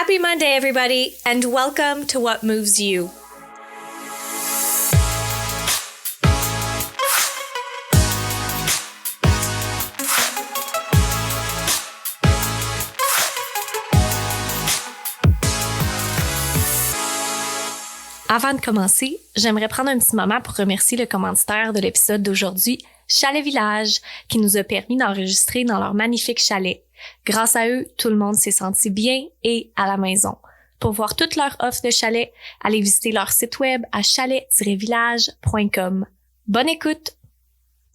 Happy Monday, everybody, and welcome to What Moves You. Avant de commencer, j'aimerais prendre un petit moment pour remercier le commanditaire de l'épisode d'aujourd'hui, Chalet Village, qui nous a permis d'enregistrer dans leur magnifique chalet. Grâce à eux, tout le monde s'est senti bien et à la maison. Pour voir toutes leurs offres de chalet, allez visiter leur site web à chalet-village.com. Bonne écoute!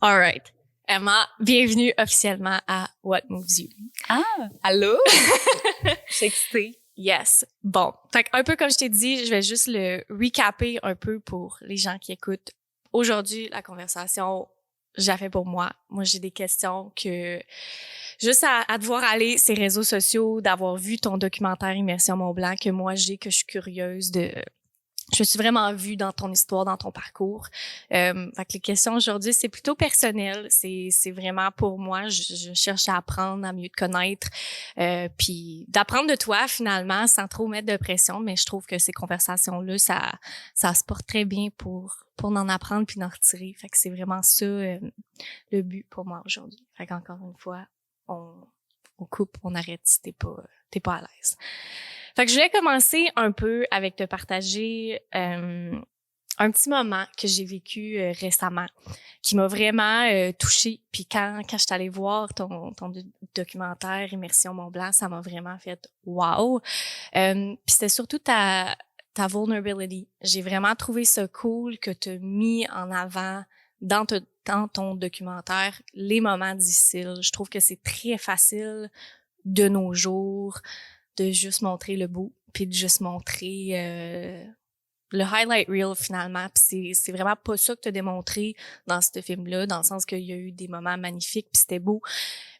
Alright. Emma, bienvenue officiellement à What Moves You. Ah! Allô? Je suis excitée. Yes. Bon. Fait un peu comme je t'ai dit, je vais juste le recapper un peu pour les gens qui écoutent. Aujourd'hui, la conversation, j'ai fait pour moi. Moi, j'ai des questions que juste à devoir aller ces réseaux sociaux, d'avoir vu ton documentaire Immersion Mont-Blanc que moi j'ai, que je suis curieuse de... Je me suis vraiment vue dans ton histoire, dans ton parcours. Fait que les questions aujourd'hui, c'est plutôt personnel. C'est vraiment pour moi. Je cherche à apprendre, à mieux te connaître, puis d'apprendre de toi finalement, sans trop mettre de pression. Mais je trouve que ces conversations-là, ça se porte très bien pour en apprendre puis d'en retirer. Fait que c'est vraiment ça le but pour moi aujourd'hui. Fait qu'encore une fois, on coupe, on arrête si t'es pas à l'aise. Fait que je voulais commencer un peu avec te partager un petit moment que j'ai vécu récemment qui m'a vraiment touchée. Puis quand je suis allée voir ton documentaire Immersion Mont-Blanc, ça m'a vraiment fait wow. Puis c'était surtout ta vulnerability. J'ai vraiment trouvé ça cool que tu as mis en avant dans ton documentaire les moments difficiles. Je trouve que c'est très facile de nos jours de juste montrer le beau, puis de juste montrer le highlight reel finalement. Puis c'est vraiment pas ça que tu as démontré dans ce film-là, dans le sens qu'il y a eu des moments magnifiques, puis c'était beau.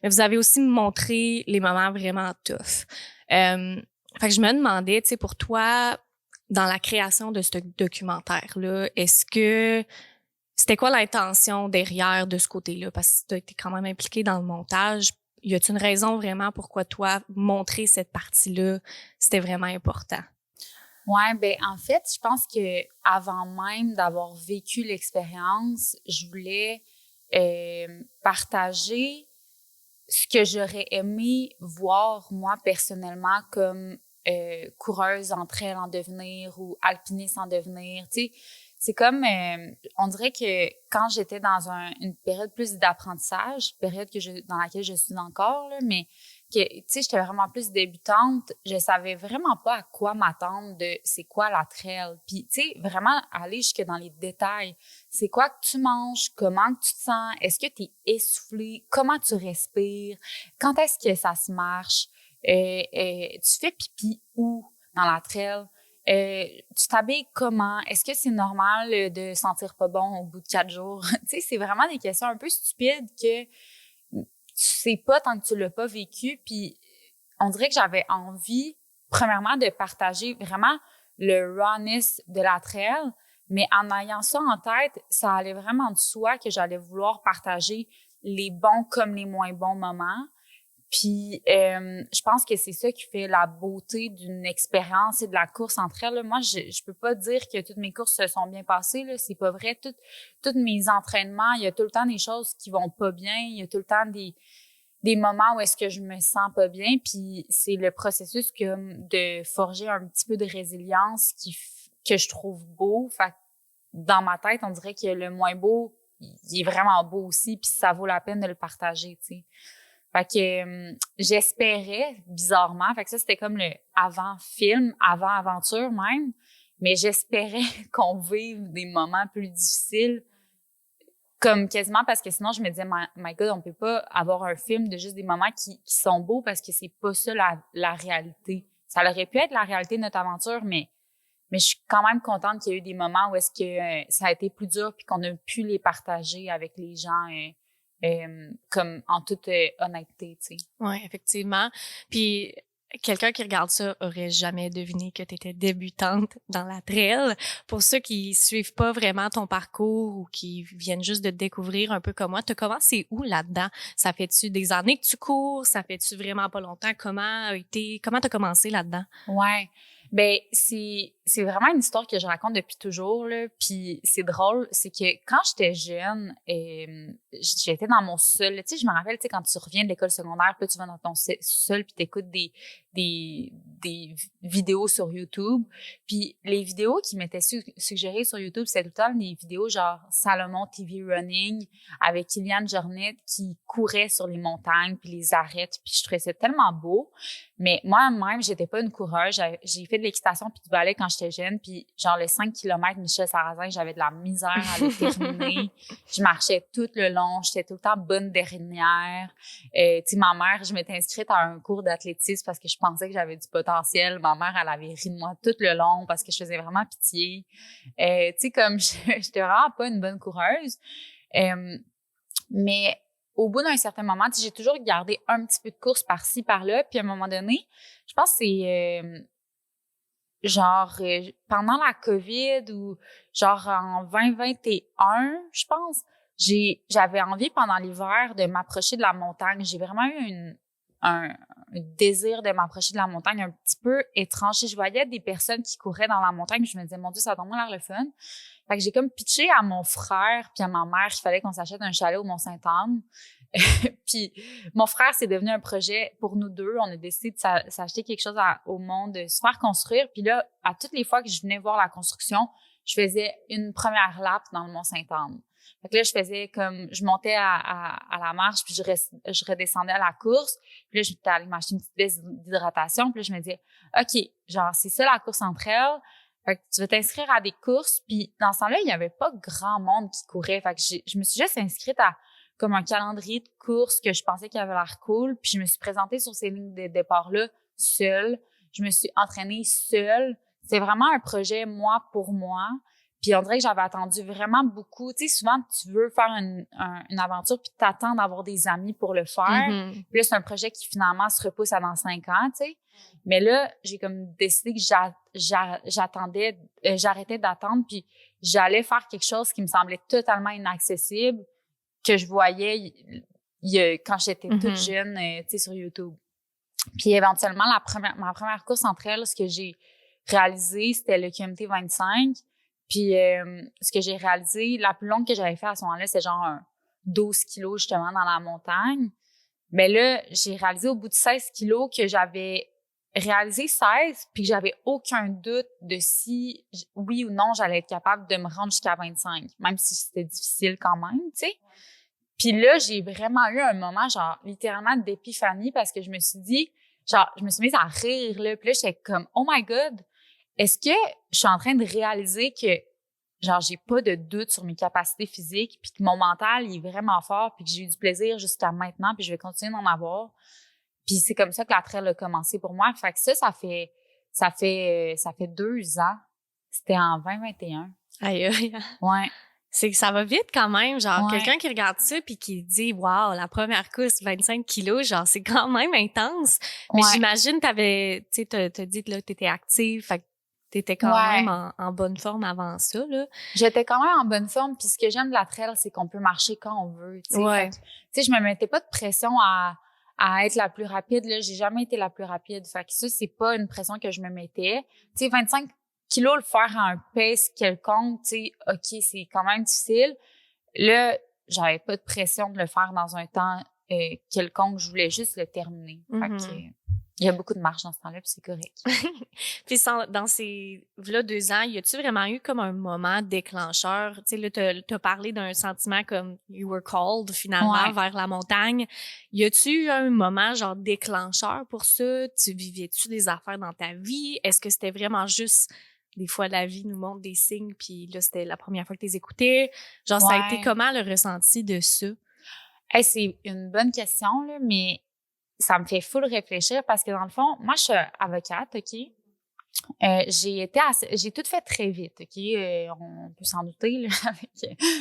Mais vous avez aussi montré les moments vraiment tough. Fait que je me demandais, tu sais, pour toi, dans la création de ce documentaire-là, est-ce que c'était quoi l'intention derrière de ce côté-là? Parce que tu as été quand même impliqué dans le montage. Y a-t-il une raison vraiment pourquoi toi, montrer cette partie-là, c'était vraiment important? Ouais, ben en fait, je pense que avant même d'avoir vécu l'expérience, je voulais partager ce que j'aurais aimé voir moi personnellement comme coureuse en trail en devenir ou alpiniste en devenir, tu sais. C'est comme, on dirait que quand j'étais dans une période plus d'apprentissage, période dans laquelle je suis encore, là, mais que, tu sais, j'étais vraiment plus débutante, je savais vraiment pas à quoi m'attendre de c'est quoi la trail. Puis, tu sais, vraiment aller jusque dans les détails. C'est quoi que tu manges? Comment que tu te sens? Est-ce que tu es essoufflé? Comment tu respires? Quand est-ce que ça se marche? Tu fais pipi où dans la trail? Tu t'habilles comment? Est-ce que c'est normal de sentir pas bon au bout de 4 jours? Tu sais, c'est vraiment des questions un peu stupides que tu sais pas tant que tu l'as pas vécu. Puis on dirait que j'avais envie, premièrement, de partager vraiment le rawness de la trail, mais en ayant ça en tête, ça allait vraiment de soi que j'allais vouloir partager les bons comme les moins bons moments. Puis, je pense que c'est ça qui fait la beauté d'une expérience et de la course entre elles. Là. Moi, je peux pas dire que toutes mes courses se sont bien passées. Là, c'est pas vrai. Tous mes entraînements, il y a tout le temps des choses qui vont pas bien. Il y a tout le temps des moments où est-ce que je me sens pas bien. Puis, c'est le processus de forger un petit peu de résilience que je trouve beau. Fait que dans ma tête, on dirait que le moins beau, il est vraiment beau aussi. Puis, ça vaut la peine de le partager, tu sais. Fait que j'espérais, bizarrement, fait que ça, c'était comme le avant-film, avant-aventure même, mais j'espérais qu'on vive des moments plus difficiles, comme quasiment parce que sinon, je me disais, my God, on peut pas avoir un film de juste des moments qui sont beaux parce que c'est pas ça la réalité. Ça aurait pu être la réalité de notre aventure, mais je suis quand même contente qu'il y ait eu des moments où est-ce que ça a été plus dur puis qu'on a pu les partager avec les gens comme en toute honnêteté, tu sais. Oui, effectivement. Puis quelqu'un qui regarde ça aurait jamais deviné que tu étais débutante dans la trail. Pour ceux qui suivent pas vraiment ton parcours ou qui viennent juste de te découvrir un peu comme moi, t'as commencé où là-dedans? Ça fait-tu des années que tu cours? Ça fait-tu vraiment pas longtemps? Comment t'as commencé là-dedans? Ouais. Ben c'est vraiment une histoire que je raconte depuis toujours là, puis c'est drôle, c'est que quand j'étais jeune, j'étais dans mon sol, tu sais, je me rappelle, tu sais, quand tu reviens de l'école secondaire, puis là, tu vas dans ton sol puis t'écoutes des vidéos sur YouTube, puis les vidéos qui m'étaient suggérées sur YouTube, c'était tout le temps des vidéos genre Salomon TV Running avec Kylian Jornet qui courait sur les montagnes puis les arêtes, puis je trouvais ça tellement beau. Mais moi-même, j'étais pas une coureuse. J'ai fait de l'équitation puis du ballet quand j'étais jeune. Puis genre les 5 kilomètres Michel Sarrazin, j'avais de la misère à les terminer. Je marchais tout le long. J'étais tout le temps bonne dernière. Tu sais, ma mère, je m'étais inscrite à un cours d'athlétisme parce que je pensais que j'avais du potentiel. Ma mère, elle avait ri de moi tout le long parce que je faisais vraiment pitié. Tu sais, comme j'étais vraiment pas une bonne coureuse. Mais au bout d'un certain moment, j'ai toujours gardé un petit peu de course par-ci, par-là. Puis à un moment donné, je pense que c'est pendant la COVID ou genre en 2021, je pense, j'avais envie pendant l'hiver de m'approcher de la montagne. J'ai vraiment eu un désir de m'approcher de la montagne un petit peu étrange. Je voyais des personnes qui couraient dans la montagne, je me disais, mon Dieu, ça a vraiment l'air le fun. Fait que j'ai comme pitché à mon frère puis à ma mère qu'il fallait qu'on s'achète un chalet au Mont-Sainte-Anne. Puis mon frère, c'est devenu un projet pour nous deux. On a décidé de s'acheter quelque chose au monde, de se faire construire. Puis là, à toutes les fois que je venais voir la construction, je faisais une première lap dans le Mont-Sainte-Anne. Fait que là, je montais à la marche, puis je redescendais à la course. Puis là, j'étais allée m'acheter une petite baisse d'hydratation. Puis là, je me disais, OK, genre, c'est ça la course entre elles. Fait que tu vas t'inscrire à des courses. Puis dans ce temps-là, il y avait pas grand monde qui courait. Fait que je me suis juste inscrite à comme un calendrier de courses que je pensais qu'il avait l'air cool. Puis je me suis présentée sur ces lignes de départ-là seule. Je me suis entraînée seule. C'est vraiment un projet moi pour moi. Puis on dirait que j'avais attendu vraiment beaucoup. Tu sais, souvent, tu veux faire une aventure puis t'attends d'avoir des amis pour le faire. Mm-hmm. Puis là, c'est un projet qui finalement se repousse à dans 5 ans, tu sais. Mais là, j'ai comme décidé que j'arrêtais d'attendre puis j'allais faire quelque chose qui me semblait totalement inaccessible que je voyais quand j'étais toute jeune, tu sais, sur YouTube. Puis éventuellement, ma première course entre elles, ce que j'ai réalisé, c'était le QMT 25. Puis ce que j'ai réalisé, la plus longue que j'avais fait à ce moment-là, c'est genre 12 kilos justement dans la montagne. Mais là, j'ai réalisé au bout de 16 kilos que j'avais réalisé 16 puis que j'avais aucun doute de si oui ou non j'allais être capable de me rendre jusqu'à 25, même si c'était difficile quand même, tu sais. Puis là, j'ai vraiment eu un moment, genre, littéralement d'épiphanie parce que je me suis dit, genre, je me suis mise à rire, là. Puis là, j'étais comme, oh my God, est-ce que je suis en train de réaliser que, genre, j'ai pas de doute sur mes capacités physiques puis que mon mental, il est vraiment fort puis que j'ai eu du plaisir jusqu'à maintenant puis je vais continuer d'en avoir. Puis c'est comme ça que la trail a commencé pour moi. Fait que ça fait 2 ans. C'était en 2021. Aïe, aïe. Ouais. C'est que ça va vite quand même, genre Ouais. quelqu'un qui regarde ça puis qui dit wow, la première course 25 kilos, genre c'est quand même intense. Mais Ouais. j'imagine t'avais, tu sais, t'as dit que là t'étais active, fait que t'étais quand Ouais. même en bonne forme avant ça là. J'étais quand même en bonne forme, puis ce que j'aime de la trail, c'est qu'on peut marcher quand on veut, tu sais. Ouais. Tu sais, je me mettais pas de pression à être la plus rapide, là. J'ai jamais été la plus rapide. Fait que ça, c'est pas une pression que je me mettais. Tu sais, 25 kilos, le faire à un pace quelconque, tu sais, OK, c'est quand même difficile. Là, j'avais pas de pression de le faire dans un temps quelconque. Je voulais juste le terminer. Fait que il y a beaucoup de marche dans ce temps-là, puis c'est correct. Puis dans ces là 2 ans, y a-tu vraiment eu comme un moment déclencheur? Tu sais, là, t'as parlé d'un sentiment comme you were called finalement vers la montagne. Y a-tu eu un moment genre déclencheur pour ça? Tu vivais-tu des affaires dans ta vie? Est-ce que c'était vraiment juste des fois la vie nous montre des signes puis là c'était la première fois que tu les écoutais? Genre ça a été comment le ressenti de ça? Hey, c'est une bonne question là, mais ça me fait full réfléchir parce que dans le fond, moi je suis avocate, OK? J'ai tout fait très vite, OK? On peut s'en douter, là.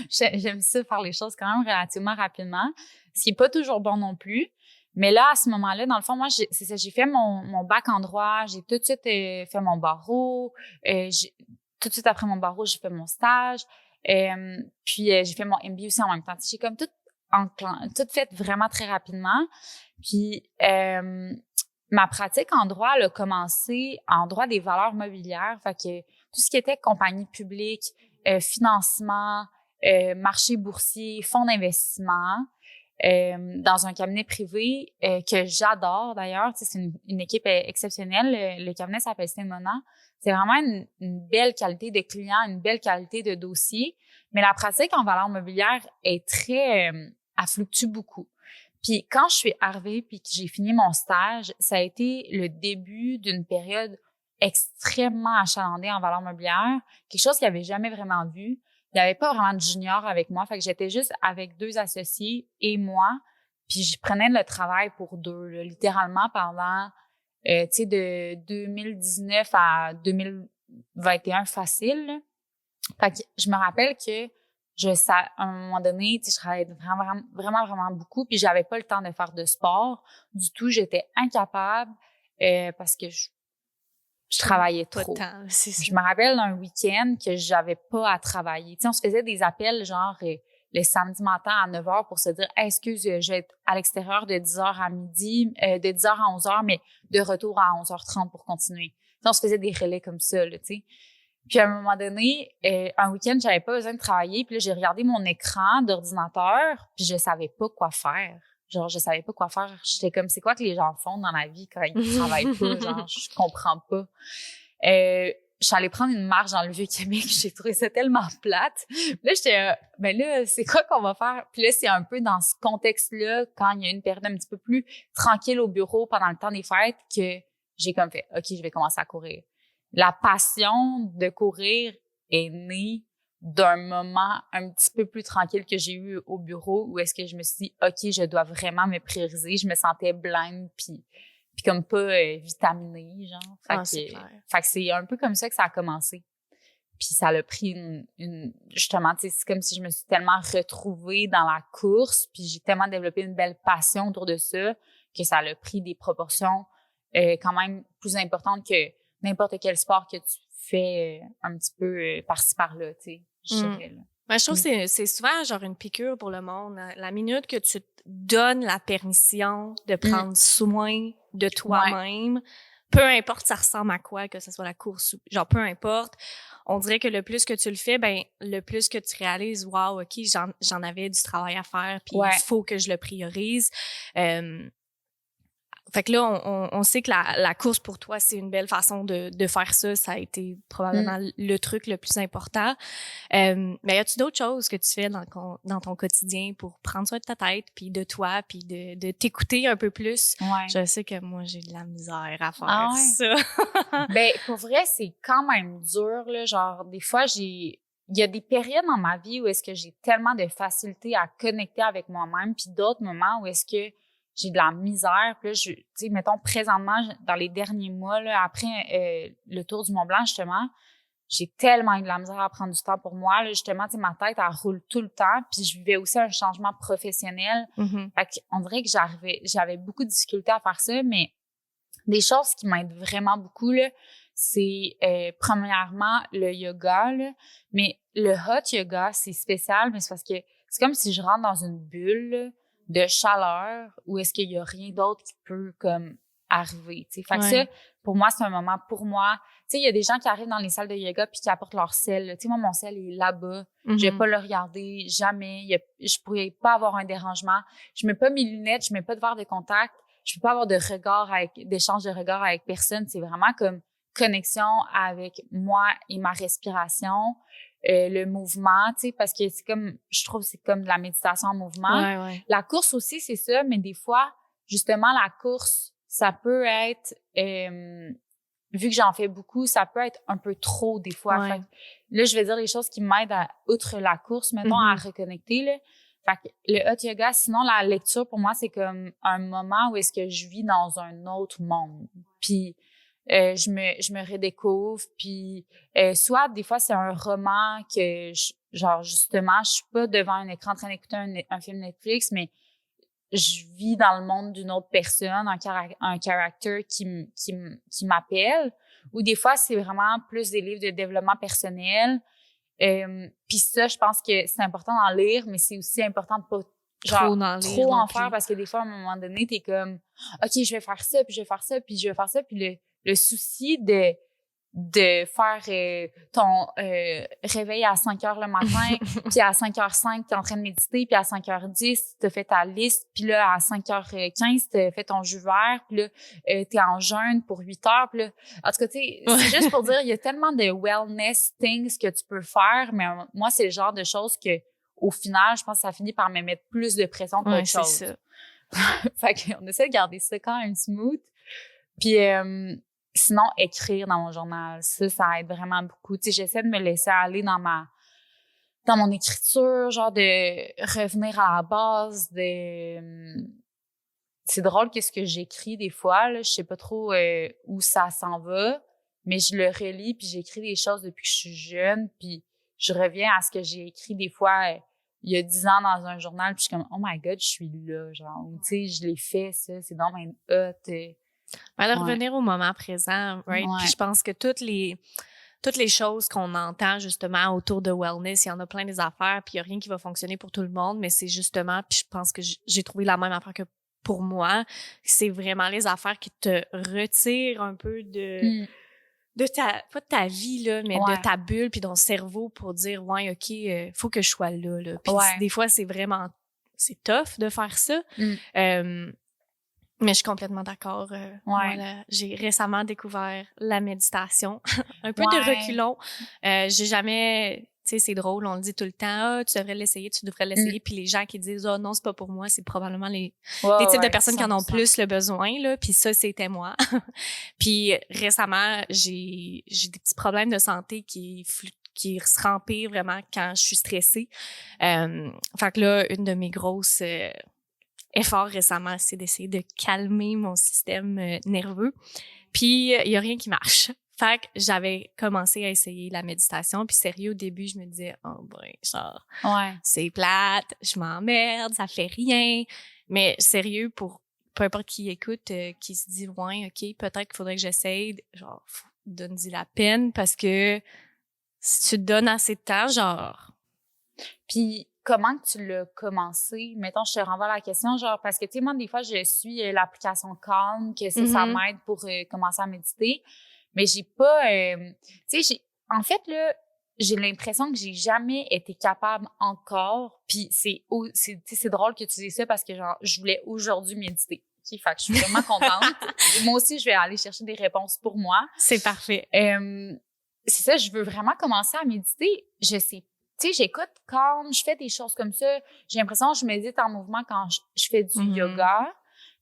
J'aime ça faire les choses quand même relativement rapidement, ce qui est pas toujours bon non plus. Mais là, à ce moment-là, dans le fond, moi, c'est ça, j'ai fait mon bac en droit, j'ai tout de suite fait mon barreau, tout de suite après mon barreau, j'ai fait mon stage, puis j'ai fait mon MBA aussi en même temps. J'ai comme tout fait vraiment très rapidement. Puis ma pratique en droit, elle a commencé en droit des valeurs mobilières, fait que tout ce qui était compagnie publique, financement, marché boursier, fonds d'investissement, dans un cabinet privé que j'adore d'ailleurs. Tu sais, c'est une équipe exceptionnelle. Le cabinet s'appelle Stemona. C'est vraiment une belle qualité de client, une belle qualité de dossier. Mais la pratique en valeurs mobilières est très... elle fluctue beaucoup. Puis quand je suis arrivée puis que j'ai fini mon stage, ça a été le début d'une période extrêmement achalandée en valeurs mobilières, quelque chose qu'il n'y avait jamais vraiment vu. Il n'y avait pas vraiment de junior avec moi, fait que j'étais juste avec 2 associés et moi, puis je prenais le travail pour 2, là, littéralement pendant, tu sais, de 2019 à 2021 facile, là. Fait que je me rappelle que à un moment donné, tu sais, je travaillais vraiment beaucoup, puis j'avais pas le temps de faire de sport du tout. J'étais incapable parce que je travaillais Pas de trop. temps, c'est ça. Je me rappelle d'un week-end que j'avais pas à travailler. Tu sais, on se faisait des appels genre le samedi matin à 9h pour se dire hey, « Excuse, je vais être à l'extérieur de 10h à midi, de 10h à 11h, mais de retour à 11h30 pour continuer. » Tu sais, on se faisait des relais comme ça, là, tu sais. Puis à un moment donné, un week-end, j'avais pas besoin de travailler. Puis là, j'ai regardé mon écran d'ordinateur, puis je savais pas quoi faire. Genre, je savais pas quoi faire. J'étais comme, c'est quoi que les gens font dans la vie quand ils travaillent pas? Genre, je comprends pas. Je suis allée prendre une marche dans le Vieux-Québec. J'ai trouvé ça tellement plate. Là, j'étais, ben là, c'est quoi qu'on va faire? Puis là, c'est un peu dans ce contexte-là, quand il y a une période un petit peu plus tranquille au bureau pendant le temps des fêtes, que j'ai comme fait, OK, je vais commencer à courir. La passion de courir est née d'un moment un petit peu plus tranquille que j'ai eu au bureau où est-ce que je me suis dit, OK, je dois vraiment me prioriser. Je me sentais blême puis comme pas vitaminée, genre. C'est clair. Fait que c'est un peu comme ça que ça a commencé. Puis ça l'a pris justement, tu sais, c'est comme si je me suis tellement retrouvée dans la course puis j'ai tellement développé une belle passion autour de ça que ça l'a pris des proportions quand même plus importantes que n'importe quel sport que tu fais un petit peu par-ci par-là, tu sais, je dirais, là. Ben, je trouve que c'est souvent genre une piqûre pour le monde. La minute que tu te donnes la permission de prendre soin de toi-même, peu importe ça ressemble à quoi, que ce soit la course ou genre peu importe, on dirait que le plus que tu le fais, ben le plus que tu réalises, wow, ok, j'en avais du travail à faire, puis il faut que je le priorise. Fait que là, on sait que la course pour toi, c'est une belle façon de faire ça. Ça a été probablement le truc le plus important. Mais y a-tu d'autres choses que tu fais dans ton quotidien pour prendre soin de ta tête, puis de toi, puis de t'écouter un peu plus? Ouais. Je sais que moi, j'ai de la misère à faire ça. Ben, pour vrai, c'est quand même dur, là. Genre, des fois, il y a des périodes dans ma vie où est-ce que j'ai tellement de facilité à connecter avec moi-même, puis d'autres moments où est-ce que j'ai de la misère. Puis là, tu sais, mettons, présentement, dans les derniers mois, là, après le Tour du Mont-Blanc, justement, j'ai tellement eu de la misère à prendre du temps pour moi. Là, justement, tu sais, ma tête, elle roule tout le temps. Puis je vivais aussi un changement professionnel. Fait qu'on dirait que j'avais beaucoup de difficultés à faire ça, mais des choses qui m'aident vraiment beaucoup, là, c'est premièrement le yoga, là. Mais le hot yoga, c'est spécial, mais c'est parce que c'est comme si je rentre dans une bulle là, de chaleur où est-ce qu'il y a rien d'autre qui peut comme arriver, tu sais. Fait que ça, pour moi, c'est un moment pour moi. Tu sais, il y a des gens qui arrivent dans les salles de yoga puis qui apportent leur sel. Tu sais, moi, mon sel est là-bas. Je vais pas le regarder, jamais. Je pourrais pas avoir un dérangement. Je mets pas mes lunettes, je mets pas de verre de contact. Je peux pas avoir d'échange de regard avec personne. C'est vraiment comme connexion avec moi et ma respiration. Le mouvement, tu sais, parce que c'est comme, je trouve, c'est comme de la méditation en mouvement. La course aussi, c'est ça, mais des fois, justement, la course, ça peut être, vu que j'en fais beaucoup, ça peut être un peu trop des fois. Fait que, là, je vais dire les choses qui m'aident outre la course, mettons, à reconnecter, là. Fait que le hot yoga, sinon, la lecture, pour moi, c'est comme un moment où est-ce que je vis dans un autre monde. Puis, je me redécouvre, puis soit des fois c'est un roman que genre justement je suis pas devant un écran en train d'écouter un film Netflix, mais je vis dans le monde d'une autre personne, un character qui m'appelle, ou des fois, c'est vraiment plus des livres de développement personnel. Puis ça, je pense que c'est important d'en lire, mais c'est aussi important de pas trop en faire, parce que des fois, à un moment donné, t'es comme, OK, je vais faire ça, puis je vais faire ça, puis je vais faire ça, puis le souci de faire ton réveil à 5 heures le matin, puis à 5h05, t'es en train de méditer, puis à 5h10, t'as fait ta liste, puis là, à 5h15, t'as fait ton jus vert, puis là, t'es en jeûne pour 8 heures, puis là, en tout cas, tu sais, c'est juste pour dire, il y a tellement de wellness things que tu peux faire, mais moi, c'est le genre de choses que, au final, je pense que ça finit par me mettre plus de pression qu'autre chose. C'est ça. Fait qu'on essaie de garder ça quand même smooth. Puis sinon, écrire dans mon journal, ça aide vraiment beaucoup. Tu sais, j'essaie de me laisser aller dans mon écriture, genre de revenir à la base c'est drôle qu'est-ce que j'écris des fois, là, je sais pas trop où ça s'en va, mais je le relis puis j'écris des choses depuis que je suis jeune, puis je reviens à ce que j'ai écrit des fois il y a 10 ans dans un journal, puis je suis comme oh my god, je suis là, genre, tu sais, je l'ai fait ça, c'est donc même hot. Revenir au moment présent, right? Ouais. Puis je pense que toutes les choses qu'on entend justement autour de wellness, il y en a plein des affaires, puis il y a rien qui va fonctionner pour tout le monde, mais c'est justement, puis je pense que j'ai trouvé la même affaire que pour moi, c'est vraiment les affaires qui te retirent un peu de pas de ta vie, là, mais de ta bulle puis ton cerveau pour dire, ouais, OK, faut que je sois là. Puis des fois, c'est tough de faire ça. Mais je suis complètement d'accord. Voilà. J'ai récemment découvert la méditation. Un peu de reculons. J'ai jamais... Tu sais, c'est drôle, on le dit tout le temps, tu devrais l'essayer. Puis les gens qui disent, non, c'est pas pour moi, c'est probablement les types de personnes 100%. Qui en ont plus le besoin, là. Puis ça, c'était moi. Puis récemment, j'ai des petits problèmes de santé qui se rempirent vraiment quand je suis stressée. Fait que là, une de mes grosses efforts récemment, c'est d'essayer de calmer mon système nerveux. Puis il y a rien qui marche. Fait que j'avais commencé à essayer la méditation, puis sérieux, au début, je me disais, c'est plate, je m'emmerde, ça fait rien. Mais sérieux, pour peu importe qui écoute, qui se dit, ouais, OK, peut-être qu'il faudrait que j'essaye, genre, donne-y la peine, parce que si tu te donnes assez de temps, genre... Puis comment tu l'as commencé? Mettons, je te renvoie la question, genre, parce que, tu sais, moi, des fois, je suis l'application Calm, que ça m'aide pour commencer à méditer. Mais j'ai pas, tu sais, en fait, là, j'ai l'impression que j'ai jamais été capable encore. Puis c'est drôle que tu dises ça parce que, genre, je voulais aujourd'hui méditer. Okay? Fait que je suis vraiment contente. Moi aussi, je vais aller chercher des réponses pour moi. C'est parfait. C'est ça, je veux vraiment commencer à méditer. Je sais, tu sais, j'écoute quand je fais des choses comme ça. J'ai l'impression que je médite en mouvement quand je fais du yoga.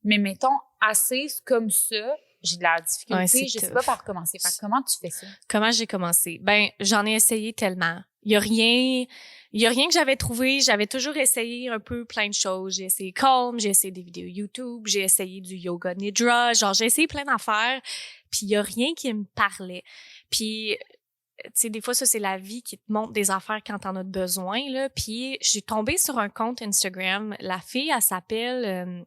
Mais mettons, assise comme ça, j'ai de la difficulté, je sais pas par commencer. Fait que comment tu fais ça? Comment j'ai commencé? Ben, j'en ai essayé tellement. Il y a rien que j'avais trouvé. J'avais toujours essayé un peu plein de choses. J'ai essayé Calm, j'ai essayé des vidéos YouTube, j'ai essayé du yoga nidra. Genre, j'ai essayé plein d'affaires. Puis il y a rien qui me parlait. Puis, tu sais, des fois, ça, c'est la vie qui te montre des affaires quand t'en as besoin, là. Puis, j'ai tombé sur un compte Instagram. La fille, elle s'appelle...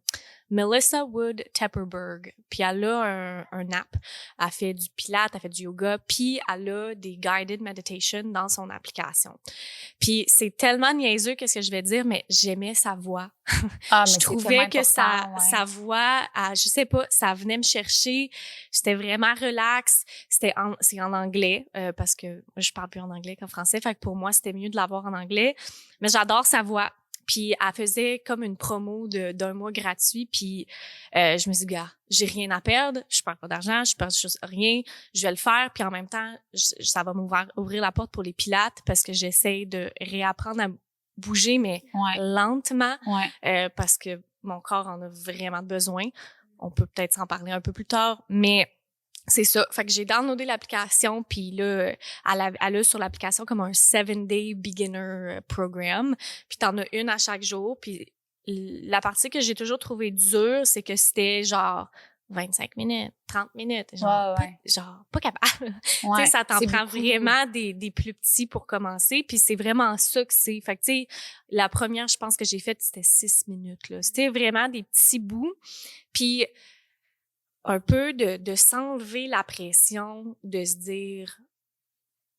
Melissa Wood Tepperberg, puis elle a un app. Elle fait du pilates, elle fait du yoga, puis elle a des guided meditation dans son application. Puis c'est tellement niaiseux qu'est-ce que je vais dire, mais j'aimais sa voix. Je trouvais que sa voix, je sais pas, ça venait me chercher. C'était vraiment relax. C'est en anglais parce que je parle plus en anglais qu'en français, fait que pour moi c'était mieux de l'avoir en anglais. Mais j'adore sa voix. Puis elle faisait comme une promo d'un mois gratuit, puis je me suis dit, gars, j'ai rien à perdre, je perds pas d'argent, je perds rien, je vais le faire, puis en même temps, ça va m'ouvrir la porte pour les pilates parce que j'essaie de réapprendre à bouger, mais lentement, parce que mon corps en a vraiment besoin. On peut peut-être s'en parler un peu plus tard, mais c'est ça. Fait que j'ai downloadé l'application, puis là, elle a sur l'application comme un 7-day beginner program. Puis t'en as une à chaque jour. Puis la partie que j'ai toujours trouvée dure, c'est que c'était genre 25 minutes, 30 minutes, genre, pas capable. Tu sais, ça t'en prend vraiment des plus petits pour commencer, puis c'est vraiment ça que c'est. Fait que, tu sais, la première, je pense que j'ai faite, c'était 6 minutes, là. C'était vraiment des petits bouts, puis un peu de s'enlever la pression, de se dire,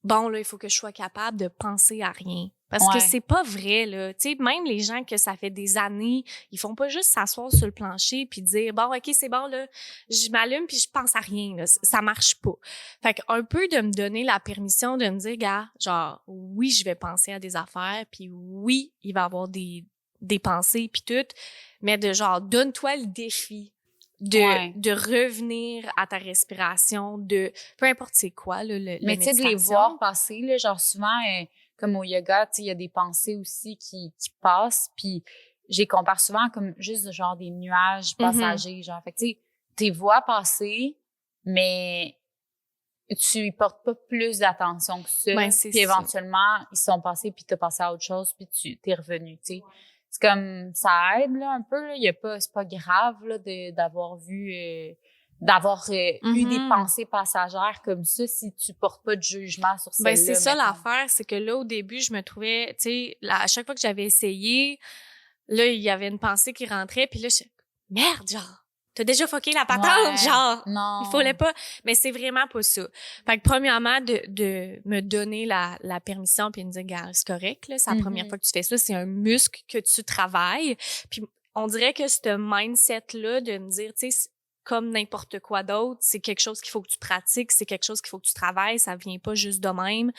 bon, là, il faut que je sois capable de penser à rien. Parce que c'est pas vrai, là. Tu sais, même les gens que ça fait des années, ils font pas juste s'asseoir sur le plancher puis dire, bon, OK, c'est bon, là, je m'allume puis je pense à rien, là. Ça marche pas. Fait qu'un peu de me donner la permission de me dire, gars, genre, oui, je vais penser à des affaires puis oui, il va y avoir des pensées puis tout, mais de genre, donne-toi le défi de revenir à ta respiration, de peu importe c'est quoi là, mais tu sais de les voir passer là, genre souvent comme au yoga, tu sais il y a des pensées aussi qui passent, puis j'ai compare souvent comme juste genre des nuages passagers, genre fait que tu sais tes vois passer, mais tu y portes pas plus d'attention que ça, puis éventuellement ils sont passés puis t'as passé à autre chose puis tu t'es revenu, tu sais. C'est comme ça aide là un peu là, il y a pas c'est pas grave là d'avoir vu eu des pensées passagères comme ça si tu portes pas de jugement sur celle-là. Ben c'est ça l'affaire, c'est que là au début je me trouvais, tu sais, à chaque fois que j'avais essayé, là il y avait une pensée qui rentrait puis là je merde genre t'as déjà fucké la patente, genre, non. il fallait pas. Mais c'est vraiment pas ça. Fait que premièrement, de me donner la permission puis de me dire, gars, c'est correct, là, c'est la première fois que tu fais ça, c'est un muscle que tu travailles. Puis on dirait que ce mindset-là de me dire, tu sais, comme n'importe quoi d'autre, c'est quelque chose qu'il faut que tu pratiques, c'est quelque chose qu'il faut que tu travailles, ça vient pas juste de même.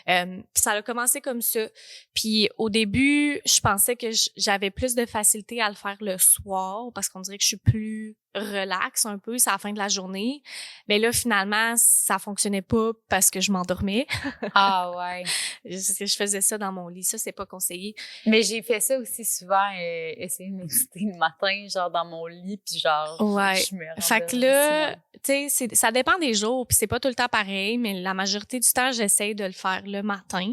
Puis ça a commencé comme ça. Puis au début, je pensais que j'avais plus de facilité à le faire le soir parce qu'on dirait que je suis plus relax un peu, c'est à la fin de la journée. Mais là, finalement, ça fonctionnait pas parce que je m'endormais. Ah ouais. Je faisais ça dans mon lit. Ça, c'est pas conseillé. Mais j'ai fait ça aussi souvent, essayer de méditer le matin, genre dans mon lit, puis genre, je me rendais. Fait que là, tu sais, ça dépend des jours, puis c'est pas tout le temps pareil, mais la majorité du temps, j'essaye de le faire le matin.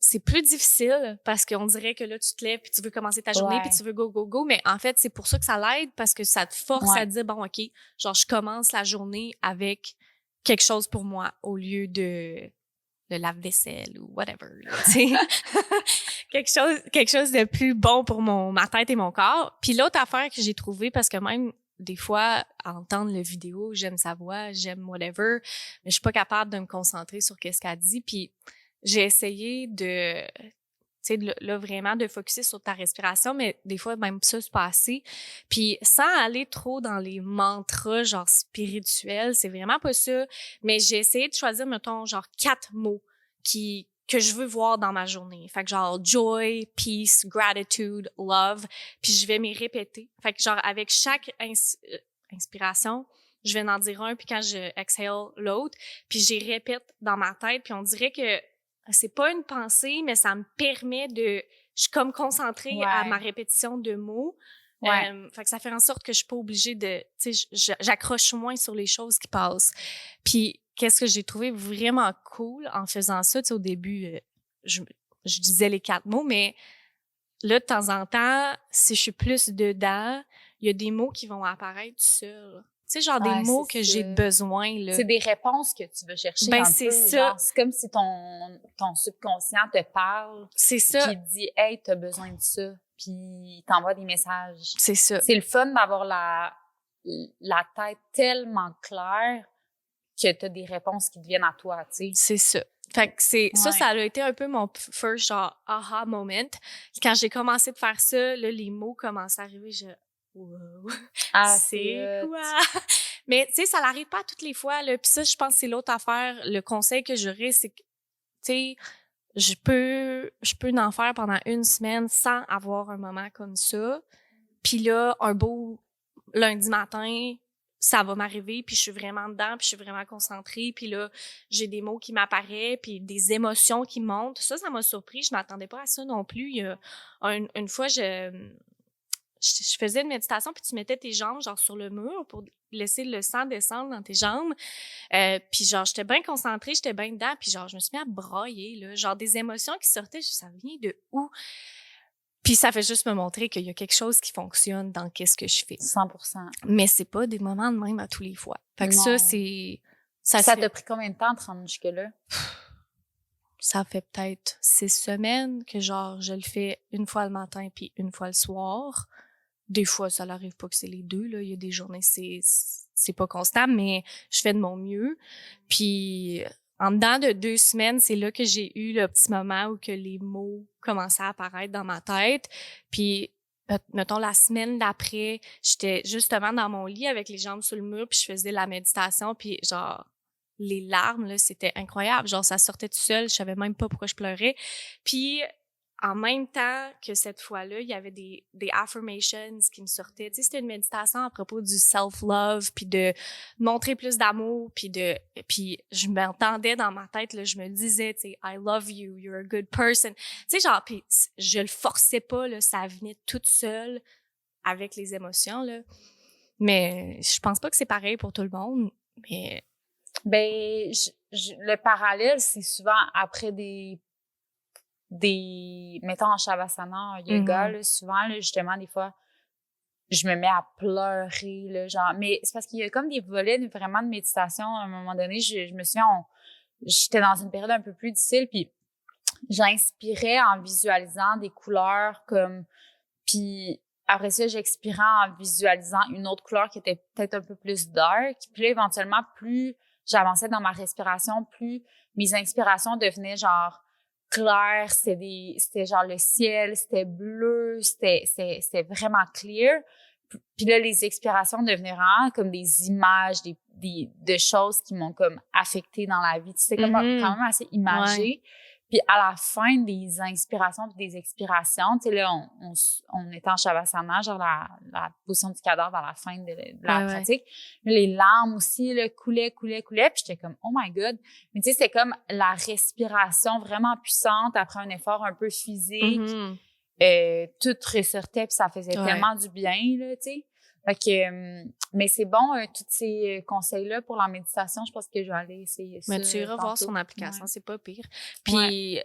C'est plus difficile parce qu'on dirait que là, tu te lèves puis tu veux commencer ta journée puis tu veux go, mais en fait, c'est pour ça que ça l'aide parce que ça te force à te dire, bon, OK, genre, je commence la journée avec quelque chose pour moi au lieu de le lave-vaisselle ou whatever, tu sais. quelque chose de plus bon pour ma tête et mon corps. Puis l'autre affaire que j'ai trouvée, parce que même des fois, à entendre le vidéo, j'aime sa voix, j'aime whatever, mais je suis pas capable de me concentrer sur qu'est-ce qu'elle dit. Puis j'ai essayé de, tu sais, là, vraiment de focusser sur ta respiration, mais des fois, même ça, c'est pas assez. Puis sans aller trop dans les mantras, genre spirituels, c'est vraiment pas ça. Mais j'ai essayé de choisir, mettons, genre 4 mots que je veux voir dans ma journée. Fait que genre joy, peace, gratitude, love, puis je vais m'y répéter. Fait que genre avec chaque inspiration, je vais en dire un, puis quand je exhale l'autre, puis j'y répète dans ma tête, puis on dirait que c'est pas une pensée, mais ça me permet je suis comme concentrée à ma répétition de mots. Fait que ça fait en sorte que je suis pas obligée de, tu sais, j'accroche moins sur les choses qui passent. Puis qu'est-ce que j'ai trouvé vraiment cool en faisant ça, tu sais, au début, je disais les 4 mots, mais là, de temps en temps, si je suis plus dedans, il y a des mots qui vont apparaître seuls. Tu sais, genre des mots que j'ai besoin, là. C'est des réponses que tu veux chercher ben, un c'est peu. Ça. C'est comme si ton subconscient te parle. C'est ça. Puis il te dit, hey, t'as besoin de ça. Puis il t'envoie des messages. C'est ça. C'est le fun d'avoir la tête tellement claire que t'as des réponses qui te viennent à toi, tu sais. C'est ça. Fait que ça a été un peu mon first genre aha moment. Quand j'ai commencé de faire ça, là, les mots commençaient à arriver, wow. C'est quoi? Mais tu sais, ça n'arrive pas toutes les fois, là. Puis ça, je pense que c'est l'autre affaire. Le conseil que j'aurais, c'est que, tu sais, je peux en faire pendant 1 semaine sans avoir un moment comme ça. Puis là, un beau lundi matin, ça va m'arriver, puis je suis vraiment dedans, puis je suis vraiment concentrée, puis là, j'ai des mots qui m'apparaissent, puis des émotions qui montent. Ça m'a surpris. Je m'attendais pas à ça non plus. Il y a une fois, je faisais une méditation, puis tu mettais tes jambes genre sur le mur pour laisser le sang descendre dans tes jambes. Puis genre, j'étais bien concentrée, j'étais bien dedans, puis genre, je me suis mis à brailler, là. Genre, des émotions qui sortaient, ça vient de où? Puis ça fait juste me montrer qu'il y a quelque chose qui fonctionne dans qu'est-ce que je fais. 100%. Mais c'est pas des moments de même à tous les fois. Fait que Non. ça, c'est... Ça t'a pris combien de temps de te rendre jusque-là? Ça fait peut-être 6 semaines que genre je le fais une fois le matin puis une fois le soir. Des fois, ça n'arrive pas que c'est les deux, là. Il y a des journées, c'est pas constant, mais je fais de mon mieux. Puis, en dedans de 2 semaines, c'est là que j'ai eu le petit moment où que les mots commençaient à apparaître dans ma tête. Puis, mettons, la semaine d'après, j'étais justement dans mon lit avec les jambes sur le mur, puis je faisais la méditation, puis genre, les larmes, là, c'était incroyable. Genre, ça sortait tout seul, je savais même pas pourquoi je pleurais. Puis, en même temps que cette fois-là, il y avait des affirmations qui me sortaient. Tu sais, c'était une méditation à propos du self-love, puis de montrer plus d'amour, puis je m'entendais dans ma tête, là, je me disais, tu sais, I love you, you're a good person. Tu sais, genre, puis je le forçais pas, là, ça venait toute seule avec les émotions, là. Mais je pense pas que c'est pareil pour tout le monde, mais... Ben, le parallèle, c'est souvent après mettons en Shavasana, en yoga, là, souvent, là, justement, des fois, je me mets à pleurer, là, genre, mais c'est parce qu'il y a comme des volets vraiment de méditation. À un moment donné, je me souviens, j'étais dans une période un peu plus difficile, puis j'inspirais en visualisant des couleurs puis après ça, j'expirais en visualisant une autre couleur qui était peut-être un peu plus dark. Puis là, éventuellement, plus j'avançais dans ma respiration, plus mes inspirations devenaient genre claires, c'était genre le ciel, c'était bleu, c'était vraiment clear. Puis là, les expirations devenaient vraiment comme des images, de choses qui m'ont comme affectée dans la vie. C'était comme quand même assez imagé. Ouais. Puis à la fin des inspirations puis des expirations, tu sais, là, on était en Shavasana, genre la position du cadavre à la fin de la pratique. Ouais. Les larmes aussi, là, coulaient. Puis j'étais comme, oh my God. Mais tu sais, c'est comme la respiration vraiment puissante après un effort un peu physique. Tout ressortait puis ça faisait tellement du bien, là, tu sais. Fait que, mais c'est bon, tous ces conseils-là pour la méditation, je pense que je vais aller essayer ça. Mais tu iras voir son application, c'est pas pire. Puis,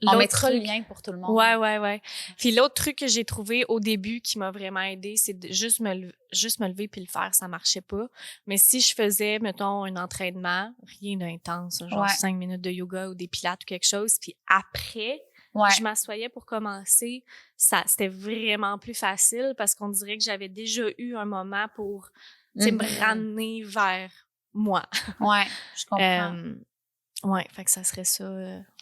on mettra le lien pour tout le monde. Ouais. Puis l'autre truc que j'ai trouvé au début qui m'a vraiment aidé, c'est de juste me lever puis le faire, ça marchait pas. Mais si je faisais, mettons, un entraînement, rien d'intense, genre 5 minutes de yoga ou des pilates ou quelque chose, puis après... je m'assoyais pour commencer. C'était vraiment plus facile parce qu'on dirait que j'avais déjà eu un moment pour me ramener vers moi. Ouais, je comprends. Fait que ça serait ça.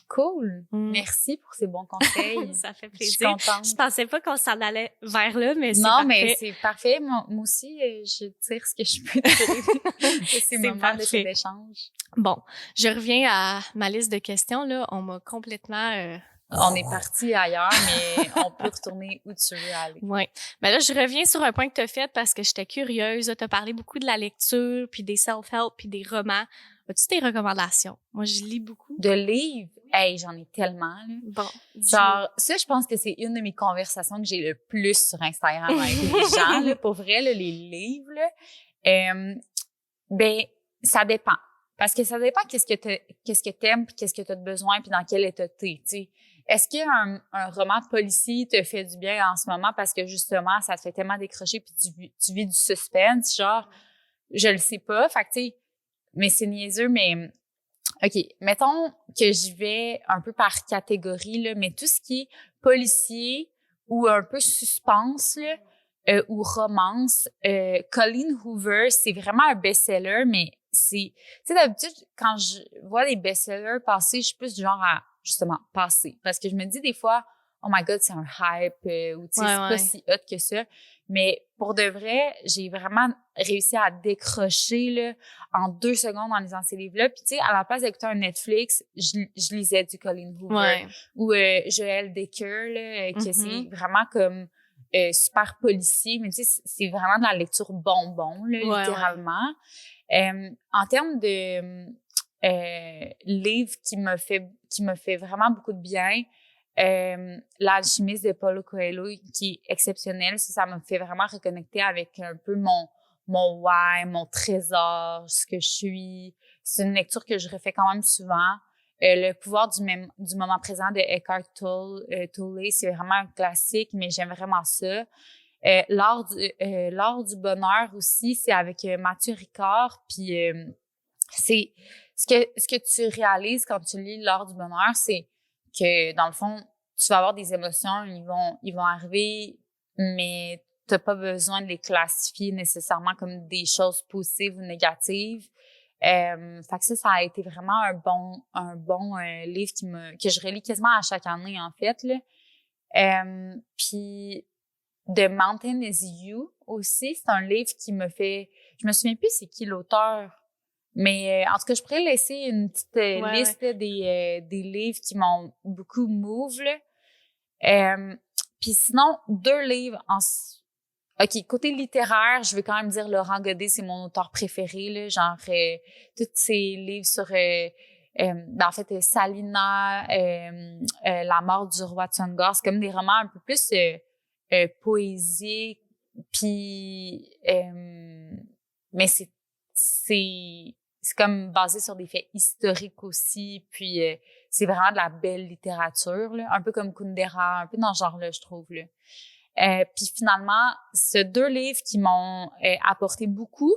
Cool. Merci pour ces bons conseils. Ça fait plaisir. Je suis contente. Je pensais pas qu'on s'en allait vers là, mais c'est parfait. parfait. Non, mais c'est parfait. Moi aussi, je tire ce que je peux tirer de ces moments de cet échange. Bon, je reviens à ma liste de questions. Là, on m'a complètement... On est parti ailleurs, mais on peut retourner où tu veux aller. Oui. Mais là, je reviens sur un point que tu as fait parce que j'étais curieuse. Tu as parlé beaucoup de la lecture, puis des self-help, puis des romans. As-tu des recommandations? Moi, je lis beaucoup. De livres? Hey, j'en ai tellement, là. Bon. Genre, ça, je pense que c'est une de mes conversations que j'ai le plus sur Instagram avec les gens, là. Pour vrai, là, les livres, là. Ben, ça dépend. Parce que ça dépend qu'est-ce que t'aimes, puis qu'est-ce que t'as de besoin, puis dans quel état t'es, tu sais. Est-ce qu'un roman policier te fait du bien en ce moment parce que justement, ça te fait tellement décrocher puis tu vis du suspense, genre, je le sais pas. Fait que, tu sais, mais c'est niaiseux, mais OK, mettons que j'y vais un peu par catégorie, là, mais tout ce qui est policier ou un peu suspense, là, ou romance, Colleen Hoover, c'est vraiment un best-seller, mais tu sais, d'habitude, quand je vois des best-sellers passer, je suis plus du genre à, justement, passer. Parce que je me dis des fois, oh my God, c'est un hype, ou tu sais, c'est pas si hot que ça. Mais pour de vrai, j'ai vraiment réussi à décrocher, là, en 2 secondes en lisant ces livres-là. Puis tu sais, à la place d'écouter un Netflix, je lisais du Colleen Hoover. Ou Joël Dicker, là, que c'est vraiment comme super policier. Mais tu sais, c'est vraiment de la lecture bonbon, là, littéralement. En termes de livre qui me fait vraiment beaucoup de bien, L'Alchimiste de Paulo Coelho, qui est exceptionnel. Ça me fait vraiment reconnecter avec un peu mon why, mon trésor, ce que je suis. C'est une lecture que je refais quand même souvent. Le pouvoir du moment présent de Eckhart Tolle, c'est vraiment un classique, mais j'aime vraiment ça. L'art du bonheur aussi, c'est avec Mathieu Ricard. Puis c'est ce que tu réalises quand tu lis l'art du bonheur, c'est que dans le fond, tu vas avoir des émotions, ils vont arriver, mais t'as pas besoin de les classifier nécessairement comme des choses positives ou négatives. Fait que ça a été vraiment un bon livre que je relis quasiment à chaque année en fait là. Puis The Mountain is You aussi, c'est un livre qui me fait, je me souviens plus c'est qui l'auteur, mais en tout cas je pourrais laisser une petite liste des livres qui m'ont beaucoup move là. Puis sinon 2 livres OK, côté littéraire, je vais quand même dire Laurent Godet, c'est mon auteur préféré là, genre tous ses livres sur en fait Salina, La mort du roi Tsonga, c'est comme des romans un peu plus poésiques, puis mais c'est comme basé sur des faits historiques aussi, puis c'est vraiment de la belle littérature là, un peu comme Kundera, un peu dans ce genre-là, je trouve là. Puis finalement, ces 2 livres qui m'ont apporté beaucoup,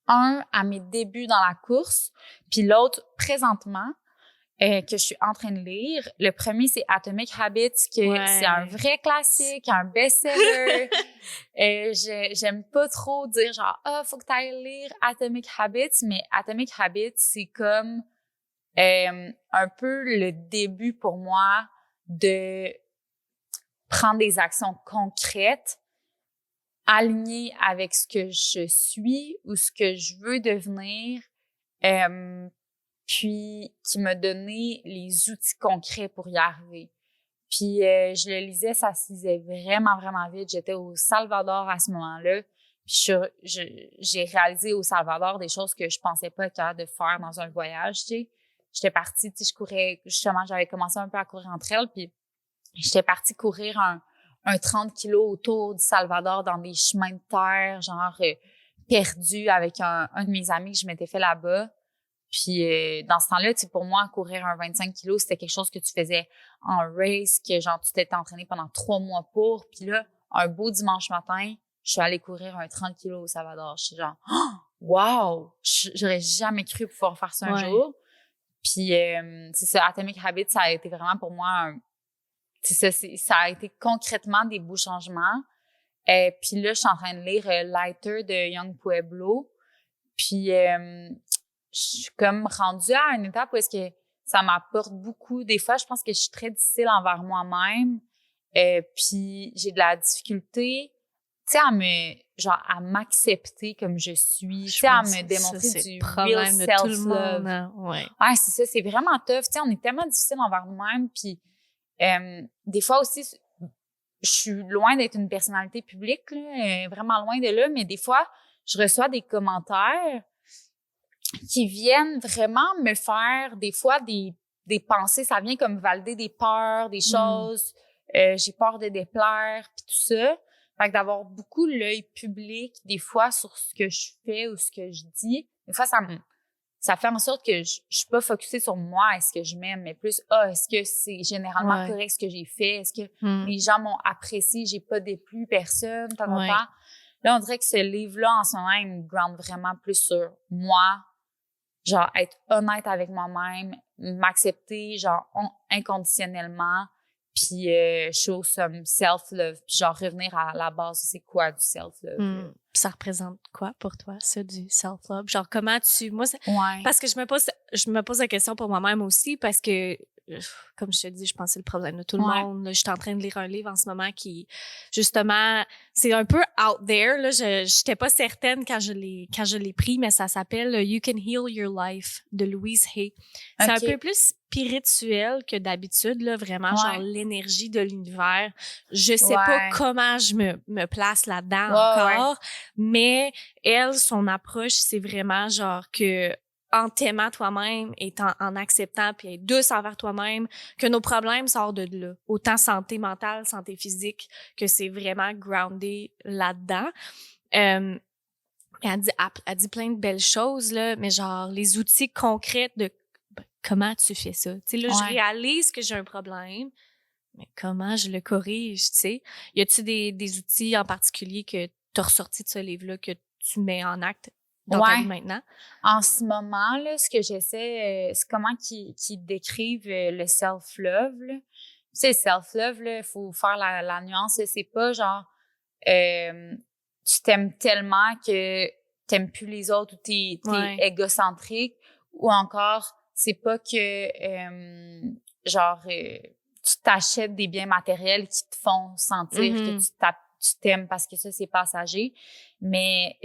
un à mes débuts dans la course, puis l'autre présentement que je suis en train de lire. Le premier, c'est Atomic Habits, c'est un vrai classique, un best-seller. J'aime pas trop dire genre faut que tu ailles lire Atomic Habits, mais Atomic Habits, c'est comme un peu le début pour moi de prendre des actions concrètes, alignées avec ce que je suis ou ce que je veux devenir, puis qui m'a donné les outils concrets pour y arriver. Puis je le lisais, ça se lisait vraiment, vraiment vite. J'étais au Salvador à ce moment-là. Puis j'ai réalisé au Salvador des choses que je pensais pas être capable de faire dans un voyage, tu sais. J'étais partie, tu sais, je courais, justement, j'avais commencé un peu à courir entre elles, puis j'étais partie courir un 30 kilos autour du Salvador dans des chemins de terre, genre perdus avec un de mes amis que je m'étais fait là-bas. Puis dans ce temps-là, tu sais, pour moi, courir un 25 kilos, c'était quelque chose que tu faisais en race, que genre tu t'étais entraîné pendant 3 mois pour. Puis là, un beau dimanche matin, je suis allée courir un 30 kilos au Salvador. Je suis genre, oh, wow! J'aurais jamais cru pouvoir faire ça un jour. Puis c'est ça, Atomic Habits, ça a été vraiment pour moi ça a été concrètement des beaux changements. Puis là, je suis en train de lire Lighter de Young Pueblo. Puis je suis comme rendue à une étape où est-ce que ça m'apporte beaucoup. Des fois, je pense que je suis très difficile envers moi-même. Puis j'ai de la difficulté, tu sais, à m'accepter comme je suis, tu sais, à me démontrer du real self-love. Ouais, c'est ça, c'est vraiment tough. Tu sais, on est tellement difficile envers nous-mêmes. Puis des fois aussi, je suis loin d'être une personnalité publique, là, vraiment loin de là, mais des fois, je reçois des commentaires qui viennent vraiment me faire des fois des pensées, ça vient comme valider des peurs, des choses, j'ai peur de déplaire puis tout ça. Fait que d'avoir beaucoup l'œil public des fois sur ce que je fais ou ce que je dis, des fois ça fait en sorte que je suis pas focusée sur moi, est-ce que je m'aime, mais plus est-ce que c'est généralement correct ce que j'ai fait, est-ce que les gens m'ont apprécié, j'ai pas déplu personne, Là, on dirait que ce livre-là en ce moment, il me ground vraiment plus sur moi, genre être honnête avec moi-même, m'accepter genre inconditionnellement, puis show some self-love, puis genre revenir à la base, c'est quoi du self-love? Ça représente quoi pour toi, ça, du self-love? Genre, comment moi, parce que je me pose la question pour moi-même aussi, parce que, comme je te dis, je pense que c'est le problème de tout le monde. Là, je suis en train de lire un livre en ce moment qui, justement, c'est un peu out there, là. J'étais pas certaine quand je l'ai pris, mais ça s'appelle You Can Heal Your Life de Louise Hay. C'est un peu plus spirituel que d'habitude, là, vraiment, genre l'énergie de l'univers. Je sais pas comment je me place là-dedans encore, mais elle, son approche, c'est vraiment genre que en t'aimant toi-même et en acceptant puis être douce envers toi-même, que nos problèmes sortent de là. Autant santé mentale, santé physique, que c'est vraiment groundé là-dedans. Elle dit plein de belles choses, là, mais genre les outils concrets comment tu fais ça? Tu sais, là, je Ouais. réalise que j'ai un problème, mais comment je le corrige, tu sais? Y a-tu des outils en particulier que t'as ressorti de ce livre-là que tu mets en acte dans ta Ouais. vie maintenant? En ce moment, là, ce que j'essaie, c'est comment qu'ils décrivent le self-love, là. Tu sais, self-love, là, il faut faire la nuance, là, c'est pas genre, tu t'aimes tellement que t'aimes plus les autres ou t'es Ouais. égocentrique, ou encore, c'est pas que, genre, tu t'achètes des biens matériels qui te font sentir que tu t'aimes parce que ça, c'est passager. Mais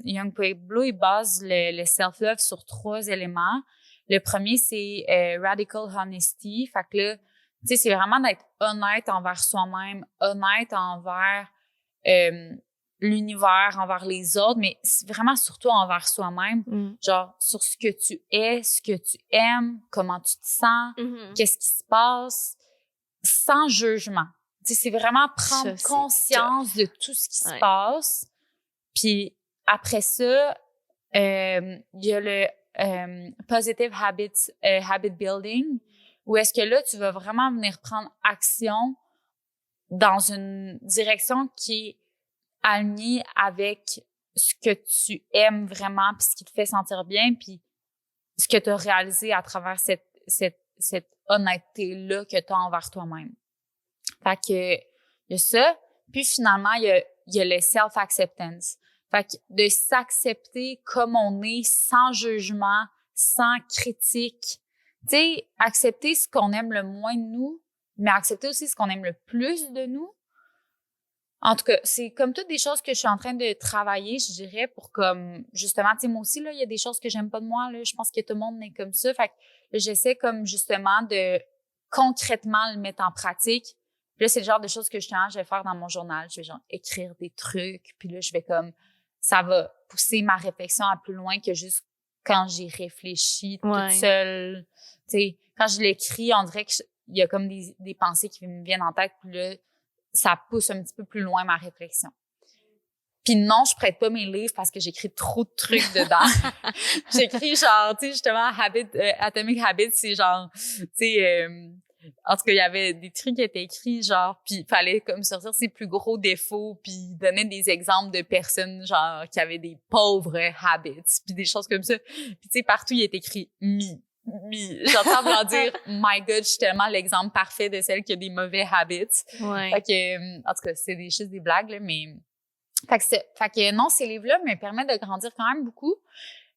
Young Pueblo, il base le self-love sur 3 éléments. Le premier, c'est radical honesty. Fait que là, tu sais, c'est vraiment d'être honnête envers soi-même, honnête envers l'univers, envers les autres, mais c'est vraiment surtout envers soi-même. Genre, sur ce que tu es, ce que tu aimes, comment tu te sens, qu'est-ce qui se passe, sans jugement. Tu sais, c'est vraiment prendre Ça, conscience de tout ce qui se passe. Puis après ça, il y a le positive habit building, où est-ce que là, tu vas vraiment venir prendre action dans une direction qui est alignée avec ce que tu aimes vraiment, puis ce qui te fait sentir bien, puis ce que tu as réalisé à travers cette honnêteté-là que tu as envers toi-même. Fait que, il y a ça. Puis finalement, il y a le self-acceptance. Fait que de s'accepter comme on est, sans jugement, sans critique. Tu sais, accepter ce qu'on aime le moins de nous, mais accepter aussi ce qu'on aime le plus de nous. En tout cas, c'est comme toutes des choses que je suis en train de travailler, je dirais, pour comme, justement, tu sais, moi aussi, là, il y a des choses que j'aime pas de moi, là. Je pense que tout le monde est comme ça. Fait que là, j'essaie comme, justement, de concrètement le mettre en pratique. Puis là, c'est le genre de choses que justement, je vais faire dans mon journal. Je vais genre écrire des trucs. Puis là, je vais comme, ça va pousser ma réflexion à plus loin que juste quand j'ai réfléchi toute seule. Tu sais, quand je l'écris, on dirait qu'il y a comme des pensées qui me viennent en tête. Puis là, ça pousse un petit peu plus loin ma réflexion. Puis non, je prête pas mes livres parce que j'écris trop de trucs dedans. J'écris genre, tu sais, justement, Atomic Habits, c'est genre, tu sais, en tout cas, il y avait des trucs qui étaient écrits, genre, puis il fallait comme sortir ses plus gros défauts, puis donner des exemples de personnes, genre, qui avaient des pauvres habits, puis des choses comme ça. Puis tu sais, partout, il est écrit « me ». J'entends vouloir dire « My God, je suis tellement l'exemple parfait de celle qui a des mauvais habits ». Fait que, en tout cas, c'est juste des blagues, là, mais... Fait que non, ces livres-là me permettent de grandir quand même beaucoup.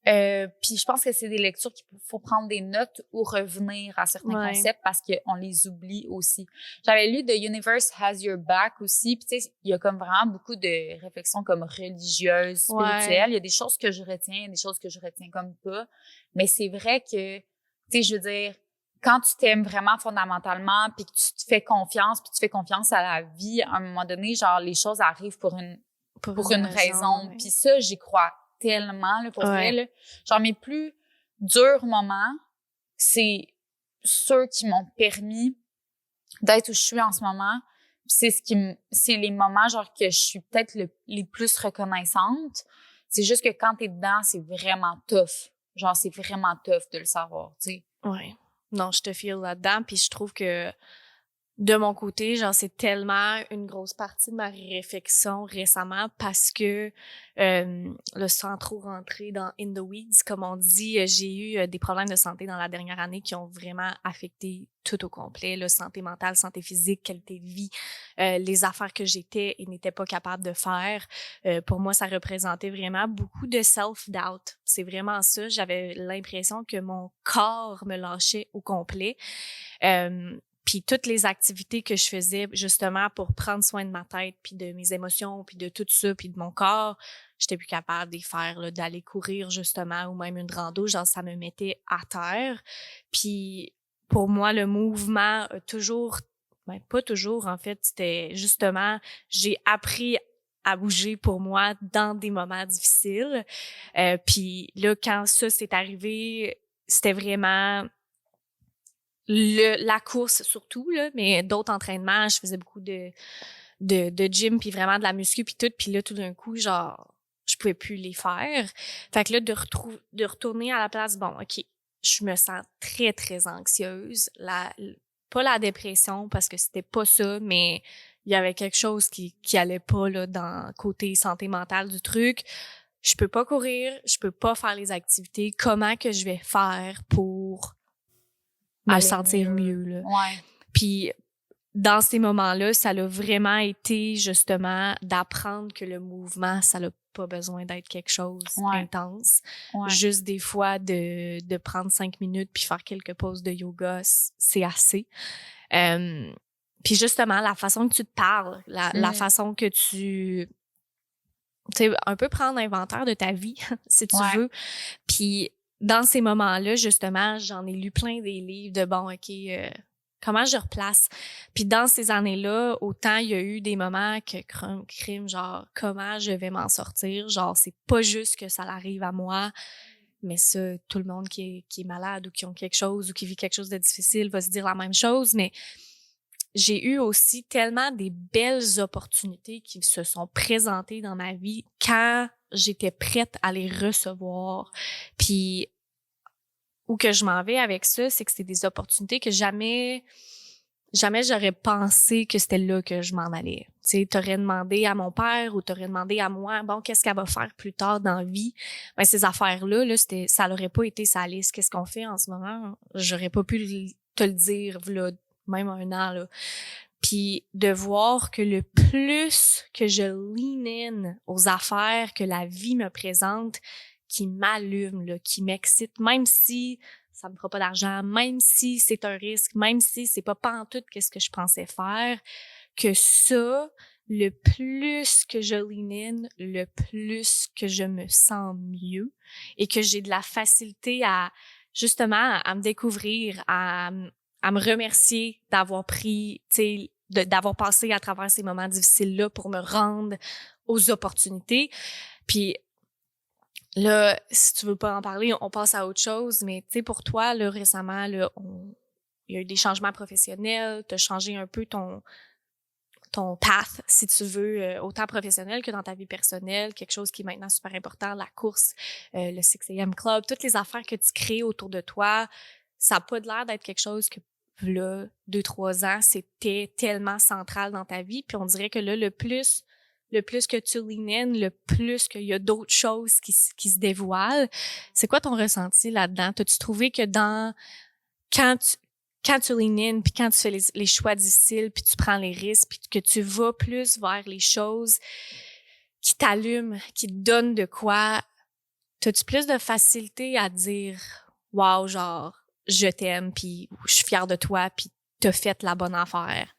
Puis je pense que c'est des lectures qu'il faut prendre des notes ou revenir à certains concepts parce qu'on les oublie aussi. J'avais lu The Universe Has Your Back aussi, puis tu sais, il y a comme vraiment beaucoup de réflexions comme religieuses, spirituelles. Il y a des choses que je retiens, des choses que je retiens comme pas. Mais c'est vrai que, tu sais, je veux dire, quand tu t'aimes vraiment fondamentalement puis que tu te fais confiance puis tu fais confiance à la vie, à un moment donné, genre, les choses arrivent pour une raison. Puis ça, j'y crois tellement, là, pour vrai, là. Genre, mes plus durs moments, c'est ceux qui m'ont permis d'être où je suis en ce moment. Puis c'est les moments, genre, que je suis peut-être les plus reconnaissante. C'est juste que quand t'es dedans, c'est vraiment tough. Genre, c'est vraiment tough de le savoir, tu sais. Ouais. Non, je te file là-dedans, puis je trouve que de mon côté, genre, c'est tellement une grosse partie de ma réflexion récemment parce que, là, sans trop rentrer dans in the weeds, comme on dit, j'ai eu des problèmes de santé dans la dernière année qui ont vraiment affecté tout au complet, là, santé mentale, santé physique, qualité de vie, les affaires que j'étais et n'étais pas capable de faire. Pour moi, ça représentait vraiment beaucoup de self-doubt. C'est vraiment ça. J'avais l'impression que mon corps me lâchait au complet. Puis toutes les activités que je faisais justement pour prendre soin de ma tête, puis de mes émotions, puis de tout ça, puis de mon corps, j'étais plus capable de les faire, là, d'aller courir justement ou même une rando, genre ça me mettait à terre. Puis pour moi, le mouvement a toujours, ben pas toujours en fait, c'était justement, j'ai appris à bouger pour moi dans des moments difficiles. Puis là, quand ça s'est arrivé, c'était vraiment... la course surtout là, mais d'autres entraînements, je faisais beaucoup de gym puis vraiment de la muscu puis tout, puis là tout d'un coup genre je pouvais plus les faire. Fait que là de retourner à la place, bon OK, je me sens très, très anxieuse. Pas la dépression, parce que c'était pas ça, mais il y avait quelque chose qui allait pas, là, dans côté santé mentale du truc. Je peux pas courir, je peux pas faire les activités. Comment que je vais faire pour me sentir mieux, là? Ouais. Puis, dans ces moments-là, ça l'a vraiment été, justement, d'apprendre que le mouvement, ça n'a pas besoin d'être quelque chose intense. Ouais. Juste des fois, de prendre 5 minutes puis faire quelques pauses de yoga, c'est assez. Puis justement, la façon que tu te parles, la façon que tu sais, un peu prendre inventaire de ta vie, si tu veux. Puis dans ces moments-là, justement, j'en ai lu plein des livres de comment je replace. Puis dans ces années-là, autant il y a eu des moments que crime, genre comment je vais m'en sortir, genre c'est pas juste que ça arrive à moi, mais ça, tout le monde qui est malade ou qui ont quelque chose ou qui vit quelque chose de difficile va se dire la même chose, mais j'ai eu aussi tellement des belles opportunités qui se sont présentées dans ma vie quand j'étais prête à les recevoir. Puis, où que je m'en vais avec ça, c'est que c'est des opportunités que jamais j'aurais pensé que c'était là que je m'en allais. Tu sais, t'aurais demandé à mon père ou t'aurais demandé à moi, bon, qu'est-ce qu'elle va faire plus tard dans la vie? Ben, ces affaires-là, là, ça l'aurait pas été sa liste. Qu'est-ce qu'on fait en ce moment? J'aurais pas pu te le dire, là, même un an, là. Puis de voir que le plus que je lean in aux affaires que la vie me présente, qui m'allument, là, qui m'excitent, même si ça me fera pas d'argent, même si c'est un risque, même si c'est pas pantoute qu'est-ce que je pensais faire, que ça, le plus que je lean in, le plus que je me sens mieux et que j'ai de la facilité justement, à me découvrir, à me remercier d'avoir pris, tu sais, d'avoir passé à travers ces moments difficiles-là pour me rendre aux opportunités. Puis là, si tu veux pas en parler, on passe à autre chose, mais tu sais, pour toi, là, récemment, là, il y a eu des changements professionnels, t'as changé un peu ton path, si tu veux, autant professionnel que dans ta vie personnelle, quelque chose qui est maintenant super important, la course, le 6am Club, toutes les affaires que tu crées autour de toi, ça n'a pas l'air d'être quelque chose que, là, 2-3 ans, c'était tellement central dans ta vie, puis on dirait que là, le plus que tu lean in, le plus qu'il y a d'autres choses qui se dévoilent. C'est quoi ton ressenti là-dedans? T'as-tu trouvé que quand tu lean in, puis quand tu fais les choix difficiles, puis tu prends les risques, puis que tu vas plus vers les choses qui t'allument, qui te donnent de quoi, t'as-tu plus de facilité à dire « Wow, genre, je t'aime, puis je suis fière de toi, puis t'as fait la bonne affaire. »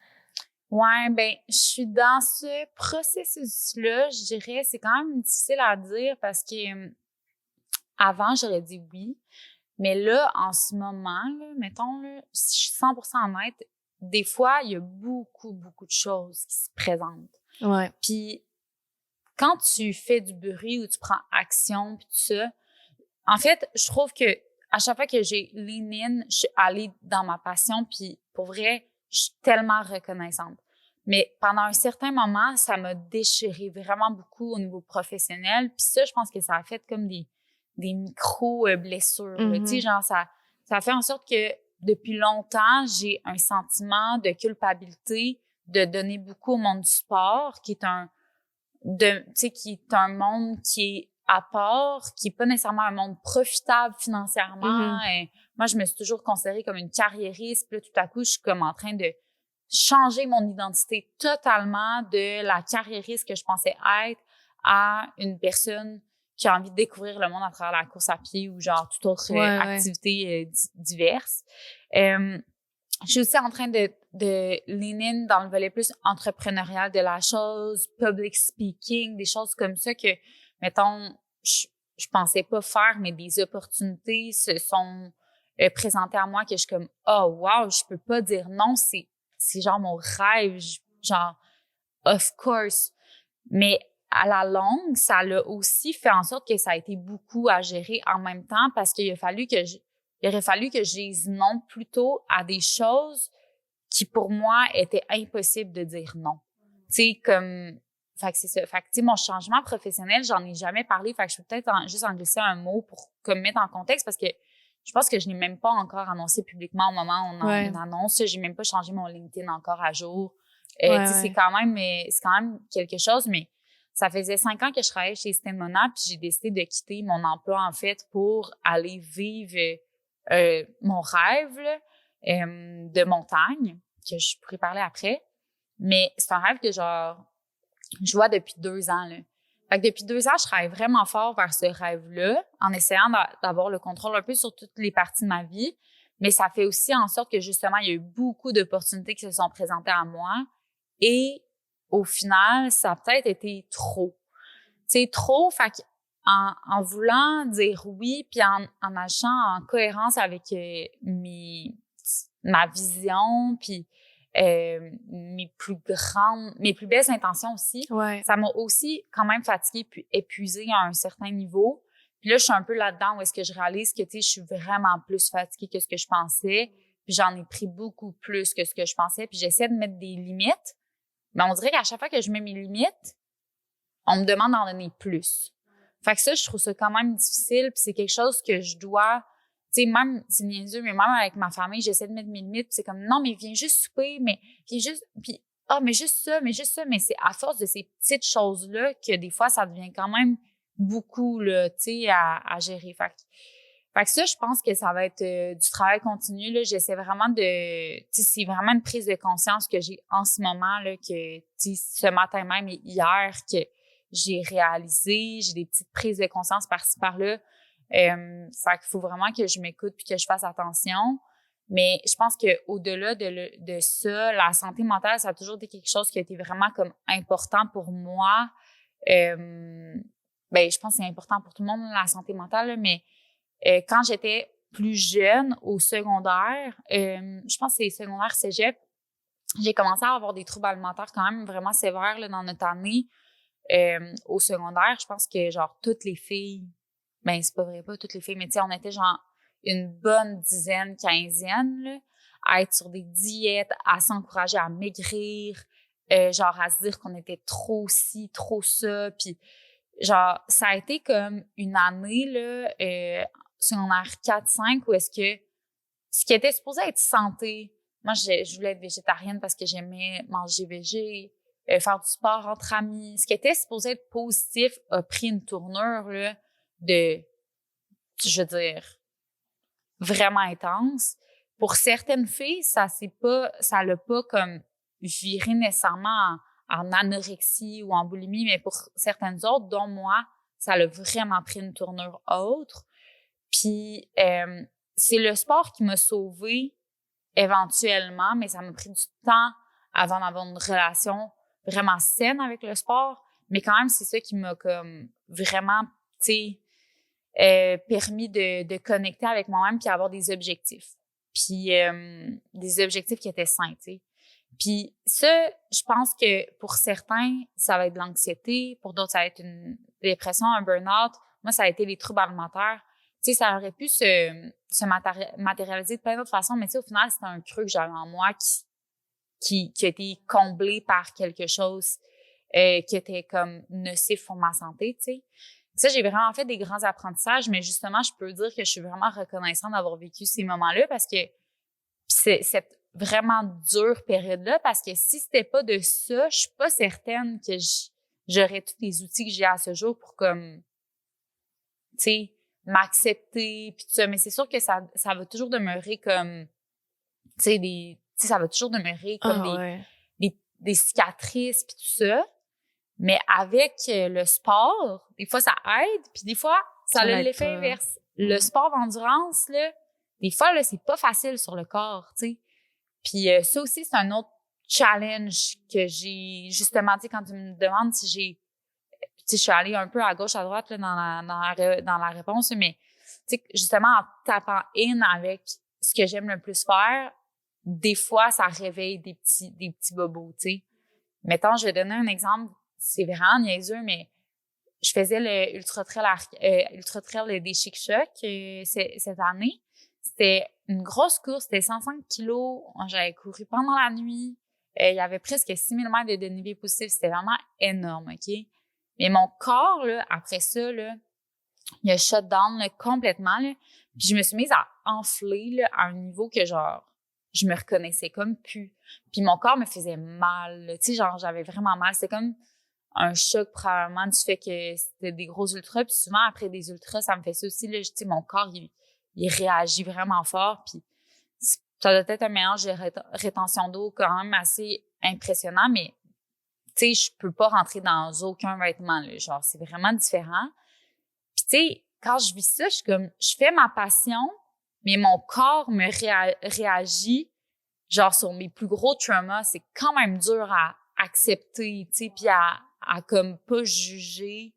Ouais, ben, je suis dans ce processus-là, je dirais, c'est quand même difficile à dire parce que avant, j'aurais dit oui. Mais là, en ce moment, là, mettons, là, si je suis 100% honnête, des fois, il y a beaucoup, beaucoup de choses qui se présentent. Ouais. Puis, quand tu fais du bruit ou tu prends action puis tout ça, en fait, je trouve que à chaque fois que j'ai lean in, je suis allée dans ma passion puis pour vrai, je suis tellement reconnaissante. Mais pendant un certain moment, ça m'a déchiré vraiment beaucoup au niveau professionnel. Puis ça, je pense que ça a fait comme des micro-blessures. Tu sais, genre, ça fait en sorte que depuis longtemps, j'ai un sentiment de culpabilité de donner beaucoup au monde du sport, qui est qui est un monde qui est à part, qui est pas nécessairement un monde profitable financièrement. Et moi, je me suis toujours considérée comme une carriériste. Puis là, tout à coup, je suis comme en train de changer mon identité totalement de la carriériste que je pensais être à une personne qui a envie de découvrir le monde à travers la course à pied ou genre toute autre activité diverse. Je suis aussi en train de lean in dans le volet plus entrepreneurial de la chose, public speaking, des choses comme ça que, mettons, je pensais pas faire, mais des opportunités se sont présentées à moi que je suis comme, oh wow, je peux pas dire non, c'est genre mon rêve, genre, of course. Mais à la longue, ça l'a aussi fait en sorte que ça a été beaucoup à gérer en même temps parce qu'il aurait fallu que je dise non plutôt à des choses qui, pour moi, étaient impossibles de dire non. Tu sais, comme, fait que c'est ça. Fait que, tu sais, mon changement professionnel, j'en ai jamais parlé. Fait que je peux peut-être juste en glisser un mot pour, comme, mettre en contexte parce que Je pense que je n'ai même pas encore annoncé publiquement au moment où on Ouais. annonce. J'ai même pas changé mon LinkedIn encore à jour. Ouais, Tu sais, ouais. c'est quand même quelque chose, mais ça faisait 5 ans que je travaillais chez Stemona, puis j'ai décidé de quitter mon emploi, en fait, pour aller vivre mon rêve là, de montagne, que je pourrais parler après. Mais c'est un rêve que, genre, je vois depuis 2 ans, là. Fait que depuis 2 ans, je travaille vraiment fort vers ce rêve-là, en essayant d'avoir le contrôle un peu sur toutes les parties de ma vie. Mais ça fait aussi en sorte que, justement, il y a eu beaucoup d'opportunités qui se sont présentées à moi. Et au final, ça a peut-être été trop. Tu sais, trop, fait en voulant dire oui, puis en agissant en cohérence avec ma vision, puis mes plus belles intentions aussi, Ouais. ça m'a aussi quand même fatiguée puis épuisée à un certain niveau. Puis là, je suis un peu là-dedans où est-ce que je réalise que, tu sais, je suis vraiment plus fatiguée que ce que je pensais, puis j'en ai pris beaucoup plus que ce que je pensais, puis j'essaie de mettre des limites, mais on dirait qu'à chaque fois que je mets mes limites, on me demande d'en donner plus. Fait que ça, je trouve ça quand même difficile, puis c'est quelque chose que je dois, tu sais, même, c'est niaiseux, mais même avec ma famille, j'essaie de mettre mes limites, puis c'est comme, non, mais viens juste souper, mais viens juste, puis mais juste ça, mais c'est à force de ces petites choses-là que des fois, ça devient quand même beaucoup, là, tu sais, à gérer. Fait que ça, je pense que ça va être du travail continu, là. J'essaie vraiment de, tu sais, c'est vraiment une prise de conscience que j'ai en ce moment, là, que, tu sais, ce matin même et hier, que j'ai réalisé, j'ai des petites prises de conscience par-ci, par-là. Fait qu'il faut vraiment que je m'écoute puis que je fasse attention. Mais je pense que au-delà de ça, la santé mentale, ça a toujours été quelque chose qui a été vraiment comme important pour moi. Ben, je pense que c'est important pour tout le monde, la santé mentale, là, mais quand j'étais plus jeune, au secondaire, je pense que c'est secondaire cégep, j'ai commencé à avoir des troubles alimentaires quand même vraiment sévères là, dans notre année. Au secondaire, je pense que genre toutes les filles, ben c'est pas vrai, pas toutes les filles, mais tu sais, on était genre une bonne dizaine, quinzaine, là, à être sur des diètes, à s'encourager à maigrir, genre à se dire qu'on était trop ci, trop ça, puis genre ça a été comme une année là, secondaire 4-5 où est-ce que ce qui était supposé être santé, moi je voulais être végétarienne parce que j'aimais manger végé, faire du sport entre amis. Ce qui était supposé être positif a pris une tournure là de, je veux dire, vraiment intense. Pour certaines filles, ça l'a pas comme viré nécessairement en anorexie ou en boulimie, mais pour certaines autres, dont moi, ça l'a vraiment pris une tournure autre. Puis c'est le sport qui m'a sauvée éventuellement, mais ça m'a pris du temps avant d'avoir une relation vraiment saine avec le sport. Mais quand même, c'est ça qui m'a comme vraiment, tu sais, permis de connecter avec moi-même puis avoir des objectifs. Puis des objectifs qui étaient sains, tu sais. Puis ça, je pense que pour certains, ça va être de l'anxiété, pour d'autres, ça va être une dépression, un burn-out. Moi, ça a été les troubles alimentaires. Tu sais, ça aurait pu se matérialiser de plein d'autres façons, mais tu sais, au final, c'était un creux que j'avais en moi qui a été comblé par quelque chose qui était comme nocif pour ma santé, tu sais. Ça, j'ai vraiment fait des grands apprentissages, mais justement, je peux dire que je suis vraiment reconnaissante d'avoir vécu ces moments-là parce que c'est cette vraiment dure période-là, parce que si c'était pas de ça, je suis pas certaine que j'aurais tous les outils que j'ai à ce jour pour comme, tu sais, m'accepter puis tout ça. Mais c'est sûr que ça va toujours demeurer comme, tu sais, ça va toujours demeurer comme Ouais. des cicatrices puis tout ça. Mais avec le sport, des fois, ça aide, puis des fois, ça a l'aide l'effet pas. inverse. Le sport d'endurance, là, des fois, là, c'est pas facile sur le corps, tu sais. Puis ça aussi, c'est un autre challenge que j'ai, justement, tu sais, quand tu me demandes si j'ai, tu sais, je suis allée un peu à gauche, à droite, là, dans la réponse, mais, tu sais, justement, en tapant in avec ce que j'aime le plus faire, des fois, ça réveille des petits bobos, tu sais. Mettons, je vais donner un exemple, c'est vraiment niaiseux, mais je faisais le ultra trail des Chic Chocs cette année. C'était une grosse course, c'était 105 kilos. J'avais couru pendant la nuit. Il y avait presque 6000 mètres de dénivelé positif. C'était vraiment énorme, OK? Mais mon corps, là, après ça, là, il a shut down là, complètement. Là. Puis je me suis mise à enfler là, à un niveau que genre, je me reconnaissais comme plus. Puis mon corps me faisait mal. Tu sais, genre, j'avais vraiment mal. C'était comme un choc probablement du fait que c'était des gros ultras. Puis souvent, après des ultras, ça me fait ça aussi. Là, tu sais, mon corps, il réagit vraiment fort. Puis ça doit être un mélange de rétention d'eau quand même assez impressionnant. Mais tu sais, je peux pas rentrer dans aucun vêtement. Là. Genre, c'est vraiment différent. Puis tu sais, quand je vis ça, je suis comme, je fais ma passion, mais mon corps me réagit, genre sur mes plus gros traumas, c'est quand même dur à accepter, tu sais, puis à comme pas juger,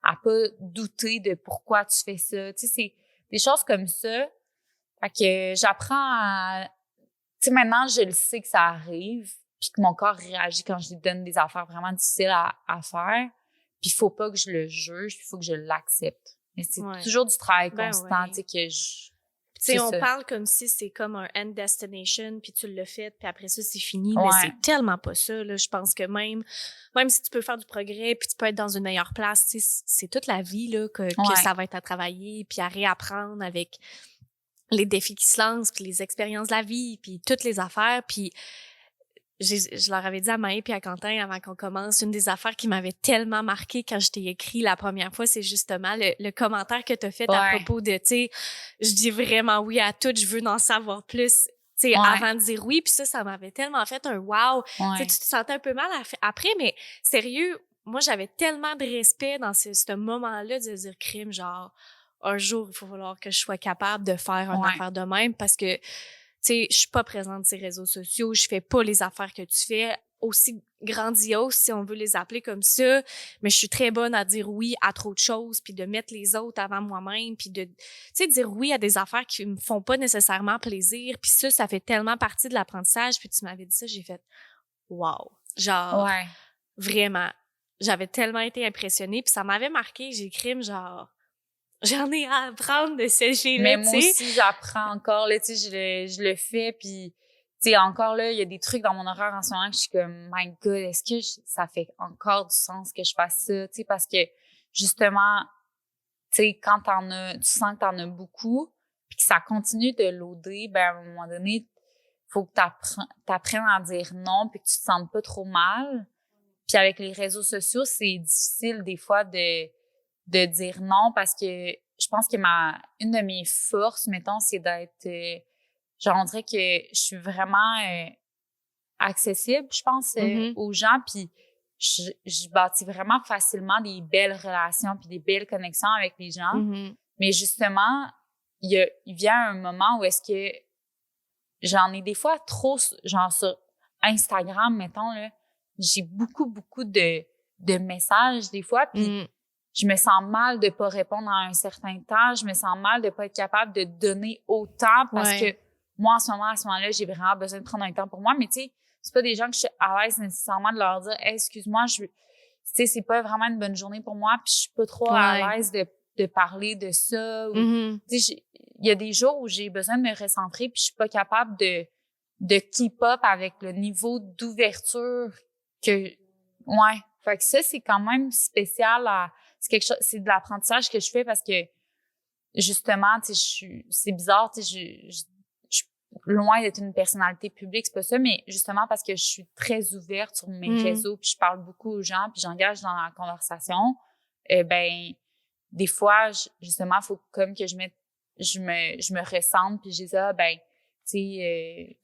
à pas douter de pourquoi tu fais ça. Tu sais, c'est des choses comme ça. Fait que j'apprends à, tu sais, maintenant, je le sais que ça arrive, puis que mon corps réagit quand je lui donne des affaires vraiment difficiles à faire. Puis il faut pas que je le juge, il faut que je l'accepte. Mais c'est toujours du travail constant, tu sais, que je... Tu sais, on parle comme si c'est comme un end destination, puis tu l'as fait, puis après ça, c'est fini. Ouais. Mais c'est tellement pas ça, là. Je pense que même si tu peux faire du progrès, puis tu peux être dans une meilleure place, tu sais, c'est toute la vie, là, que ça va être à travailler, puis à réapprendre avec les défis qui se lancent, puis les expériences de la vie, puis toutes les affaires, puis je leur avais dit à Maë puis à Quentin avant qu'on commence, une des affaires qui m'avait tellement marqué quand je t'ai écrit la première fois, c'est justement le commentaire que t'as fait à propos de, tu sais, je dis vraiment oui à tout, je veux en savoir plus, tu sais, avant de dire oui, puis ça m'avait tellement fait un wow, tu sais, tu te sentais un peu mal après, mais sérieux, moi j'avais tellement de respect dans ce moment-là de dire crime, genre un jour il faut falloir que je sois capable de faire une affaire de même parce que tu sais, je suis pas présente sur les réseaux sociaux, je fais pas les affaires que tu fais, aussi grandioses, si on veut les appeler comme ça, mais je suis très bonne à dire oui à trop de choses, puis de mettre les autres avant moi-même, puis de, tu sais, dire oui à des affaires qui me font pas nécessairement plaisir, puis ça fait tellement partie de l'apprentissage, puis tu m'avais dit ça, j'ai fait « wow ». Genre, vraiment, j'avais tellement été impressionnée, puis ça m'avait marqué, j'ai écrit genre... J'en ai à apprendre de ce G-là, mais moi aussi, j'apprends encore, là, tu sais, je le fais, puis, tu sais, encore là, il y a des trucs dans mon horaire en ce moment que je suis comme, my God, est-ce que ça fait encore du sens que je fasse ça, tu sais, parce que, justement, tu sais, quand tu sens que t'en as beaucoup, puis que ça continue de loader, ben, à un moment donné, faut que t'apprennes à dire non, puis que tu te sentes pas trop mal. Puis avec les réseaux sociaux, c'est difficile, des fois, de dire non parce que je pense que une de mes forces, mettons, c'est d'être, genre, on dirait que je suis vraiment accessible, je pense, aux gens, puis je bâtis vraiment facilement des belles relations puis des belles connexions avec les gens. Mais justement, il vient un moment où est-ce que j'en ai des fois trop, genre sur Instagram, mettons, là, j'ai beaucoup de messages des fois, puis je me sens mal de pas répondre en un certain temps. Je me sens mal de pas être capable de donner autant parce que moi, à ce moment-là, j'ai vraiment besoin de prendre un temps pour moi. Mais tu sais, c'est pas des gens que je suis à l'aise nécessairement de leur dire hey, « excuse-moi, tu sais, c'est pas vraiment une bonne journée pour moi puis je suis pas trop à l'aise de parler de ça. » Tu sais, il y a des jours où j'ai besoin de me recentrer puis je suis pas capable de keep up avec le niveau d'ouverture que... Fait que ça, c'est quand même spécial c'est quelque chose, c'est de l'apprentissage que je fais parce que, justement, tu sais, c'est bizarre, tu sais, je suis loin d'être une personnalité publique, c'est pas ça, mais justement parce que je suis très ouverte sur mes réseaux puis je parle beaucoup aux gens puis j'engage dans la conversation, ben, des fois, justement, faut comme que je me ressente puis je dis, ben, tu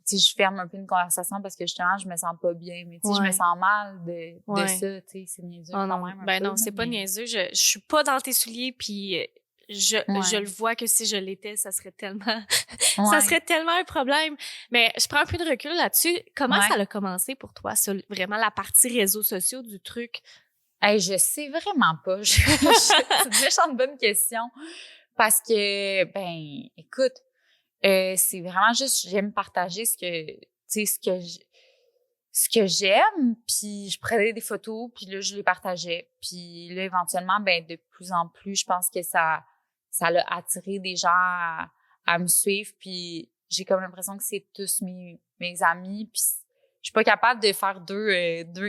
sais, je ferme un peu une conversation parce que justement, je me sens pas bien, mais tu sais, je me sens mal de ça, tu sais, c'est niaiseux quand même. Ben non, c'est pas niaiseux. Je suis pas dans tes souliers, puis je le vois que si je l'étais, ça serait tellement, ça serait tellement un problème. Mais je prends un peu de recul là-dessus. Comment ça a commencé pour toi, ça, vraiment la partie réseaux sociaux du truc? Hey, je sais vraiment pas. C'est une méchante bonne question. Parce que, ben, écoute, c'est vraiment juste, j'aime partager ce que j'aime, puis je prenais des photos, puis là, je les partageais. Puis là, éventuellement, ben, de plus en plus, je pense que ça l'a attiré des gens à me suivre, puis j'ai comme l'impression que c'est tous mes amis, puis suis pas capable de faire deux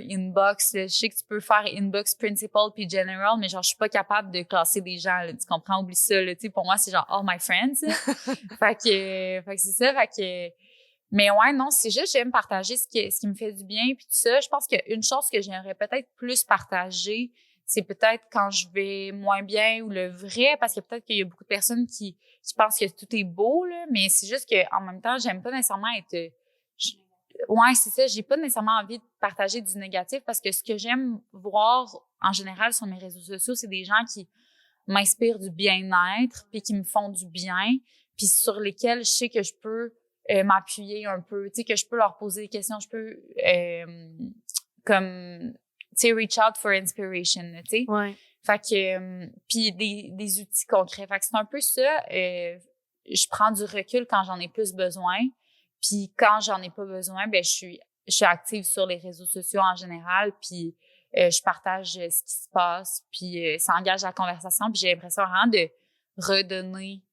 inbox. Je sais que tu peux faire inbox principal puis general, mais genre, je suis pas capable de classer des gens, là, tu comprends? Oublie ça, là. Tu sais, pour moi, c'est genre all my friends. Fait que c'est ça. Fait que, mais ouais, non, c'est juste, j'aime partager ce qui me fait du bien puis tout ça. Je pense qu'une chose que j'aimerais peut-être plus partager, c'est peut-être quand je vais moins bien ou le vrai, parce que peut-être qu'il y a beaucoup de personnes qui pensent que tout est beau, là, mais c'est juste que en même temps, j'aime pas nécessairement être ouais, c'est ça. J'ai pas nécessairement envie de partager du négatif parce que ce que j'aime voir en général sur mes réseaux sociaux, c'est des gens qui m'inspirent du bien-être puis qui me font du bien puis sur lesquels je sais que je peux m'appuyer un peu, tu sais, que je peux leur poser des questions, je peux comme, tu sais, reach out for inspiration, tu sais. Ouais. Fait que, puis des outils concrets. Fait que c'est un peu ça. Je prends du recul quand j'en ai plus besoin. Puis quand j'en ai pas besoin, ben je suis active sur les réseaux sociaux en général, puis je partage ce qui se passe, puis ça engage la conversation, puis j'ai l'impression vraiment de redonner.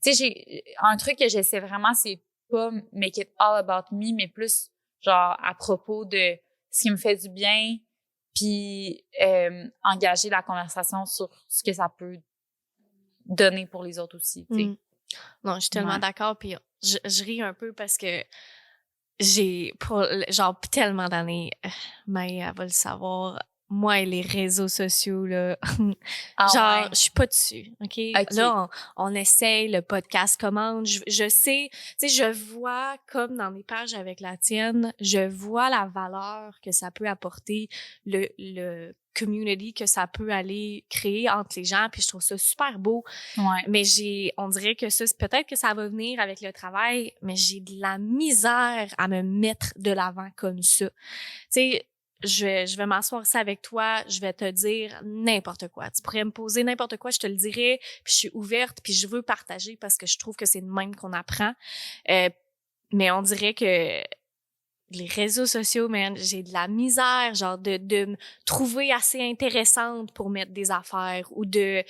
Tu sais, j'ai un truc que j'essaie vraiment, c'est pas make it all about me, mais plus genre à propos de ce qui me fait du bien, puis engager la conversation sur ce que ça peut donner pour les autres aussi, tu sais. Non, je suis tellement d'accord, puis je ris un peu parce que j'ai, pour genre tellement d'années, mais elle va le savoir, moi et les réseaux sociaux, là, genre, je suis pas dessus, OK? Là, on essaye, le podcast commande, je sais, tu sais, je vois, comme dans mes pages avec la tienne, je vois la valeur que ça peut apporter, le community que ça peut aller créer entre les gens, puis je trouve ça super beau. Ouais. Mais on dirait que ça, peut-être que ça va venir avec le travail, mais j'ai de la misère à me mettre de l'avant comme ça. Tu sais, je vais m'asseoir ici avec toi, je vais te dire n'importe quoi. Tu pourrais me poser n'importe quoi, je te le dirai, puis je suis ouverte, puis je veux partager parce que je trouve que c'est de même qu'on apprend. Mais on dirait que les réseaux sociaux, man, j'ai de la misère, genre de me trouver assez intéressante pour mettre des affaires ou de, tu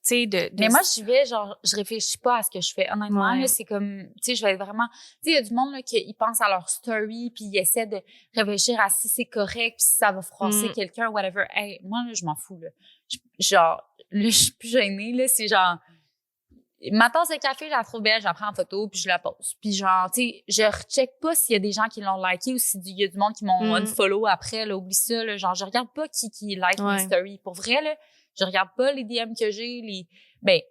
sais, Mais moi, j'y vais, genre, je réfléchis pas à ce que je fais. Honnêtement, là, c'est comme, tu sais, je vais être vraiment, tu sais, il y a du monde, là, qui pense à leur story puis ils essaient de réfléchir à si c'est correct puis si ça va froisser quelqu'un, whatever. Hey, moi, là, je m'en fous, là. Genre, là, je suis plus gênée, là, c'est genre, ma tasse de café, je la trouve belle, je la prends en photo puis je la pose. Puis genre, tu sais, je recheck pas s'il y a des gens qui l'ont liké ou s'il y a du monde qui m'ont unfollow après, là, oublie ça, là. Genre, je regarde pas qui like mes stories. Pour vrai, là, je regarde pas les DM que j'ai, les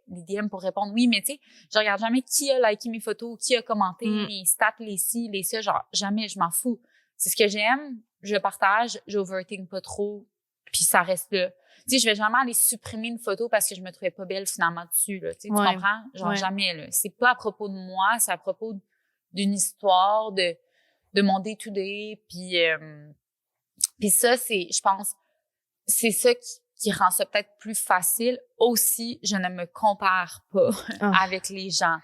DM pour répondre oui, mais tu sais, je regarde jamais qui a liké mes photos, qui a commenté, les stats, les ci, les ça, genre, jamais, je m'en fous. C'est ce que j'aime, je partage, j'overthink pas trop, puis ça reste là. Tu sais, je vais jamais aller supprimer une photo parce que je me trouvais pas belle finalement dessus, là. Tu sais, tu comprends? Genre, jamais, là. C'est pas à propos de moi, c'est à propos d'une histoire, de mon day-to-day, puis ça, c'est, je pense, c'est ça qui rend ça peut-être plus facile. Aussi, je ne me compare pas avec les gens.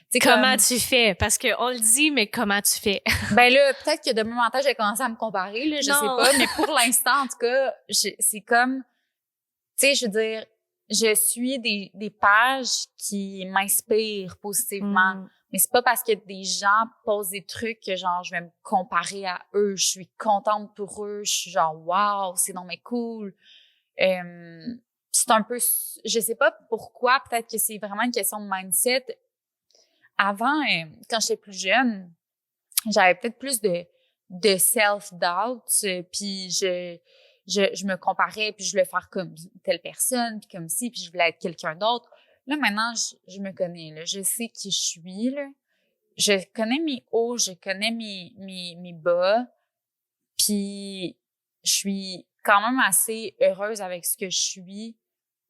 T'sais, comment tu fais? Parce que on le dit, mais comment tu fais? Ben là, peut-être que demain matin, j'ai commencé à me comparer, là, je sais pas. Mais pour l'instant, en tout cas, c'est comme, tu sais, je veux dire, je suis des pages qui m'inspirent positivement. Mais c'est pas parce que des gens posent des trucs que genre, je vais me comparer à eux. Je suis contente pour eux. Je suis genre, wow, c'est non mais cool. C'est un peu, je sais pas pourquoi, peut-être que c'est vraiment une question de mindset. Avant, quand j'étais plus jeune, j'avais peut-être plus de self-doubt, puis je me comparais, puis je voulais faire comme telle personne, puis comme ci, puis je voulais être quelqu'un d'autre. Là, maintenant, je me connais, là. Je sais qui je suis, là. Je connais mes hauts, je connais mes bas, puis je suis quand même assez heureuse avec ce que je suis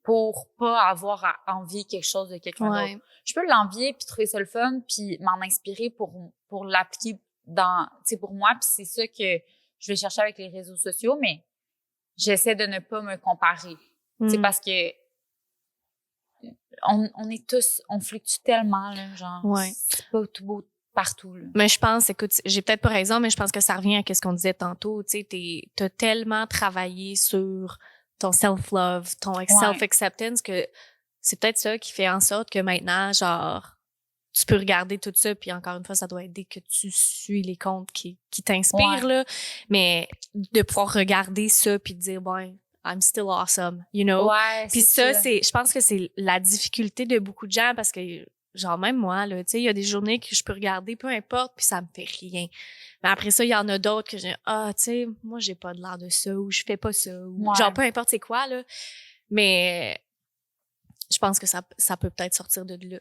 pour pas avoir à envier quelque chose de quelqu'un d'autre. Je peux l'envier puis trouver ça le fun puis m'en inspirer pour l'appliquer dans, tu sais, pour moi, puis c'est ça que je vais chercher avec les réseaux sociaux, mais j'essaie de ne pas me comparer. C'est parce que on est tous, on fluctue tellement, là, genre, c'est pas tout beau partout, là. Mais je pense, écoute, j'ai peut-être pas raison, mais je pense que ça revient à ce qu'on disait tantôt, tu sais, t'as tellement travaillé sur ton self-love, ton self-acceptance que c'est peut-être ça qui fait en sorte que maintenant, genre, tu peux regarder tout ça, puis encore une fois, ça doit aider que tu suis les comptes qui t'inspirent, là. Mais de pouvoir regarder ça puis de dire, bon, I'm still awesome, you know? Ouais, Puis ça, je pense que c'est la difficulté de beaucoup de gens parce que, genre, même moi, là, tu sais, il y a des journées que je peux regarder, peu importe, puis ça me fait rien. Mais après ça, il y en a d'autres que j'ai, tu sais, moi, j'ai pas de l'air de ça, ou je fais pas ça, ou genre, peu importe c'est quoi, là. Mais je pense que ça peut peut-être sortir de là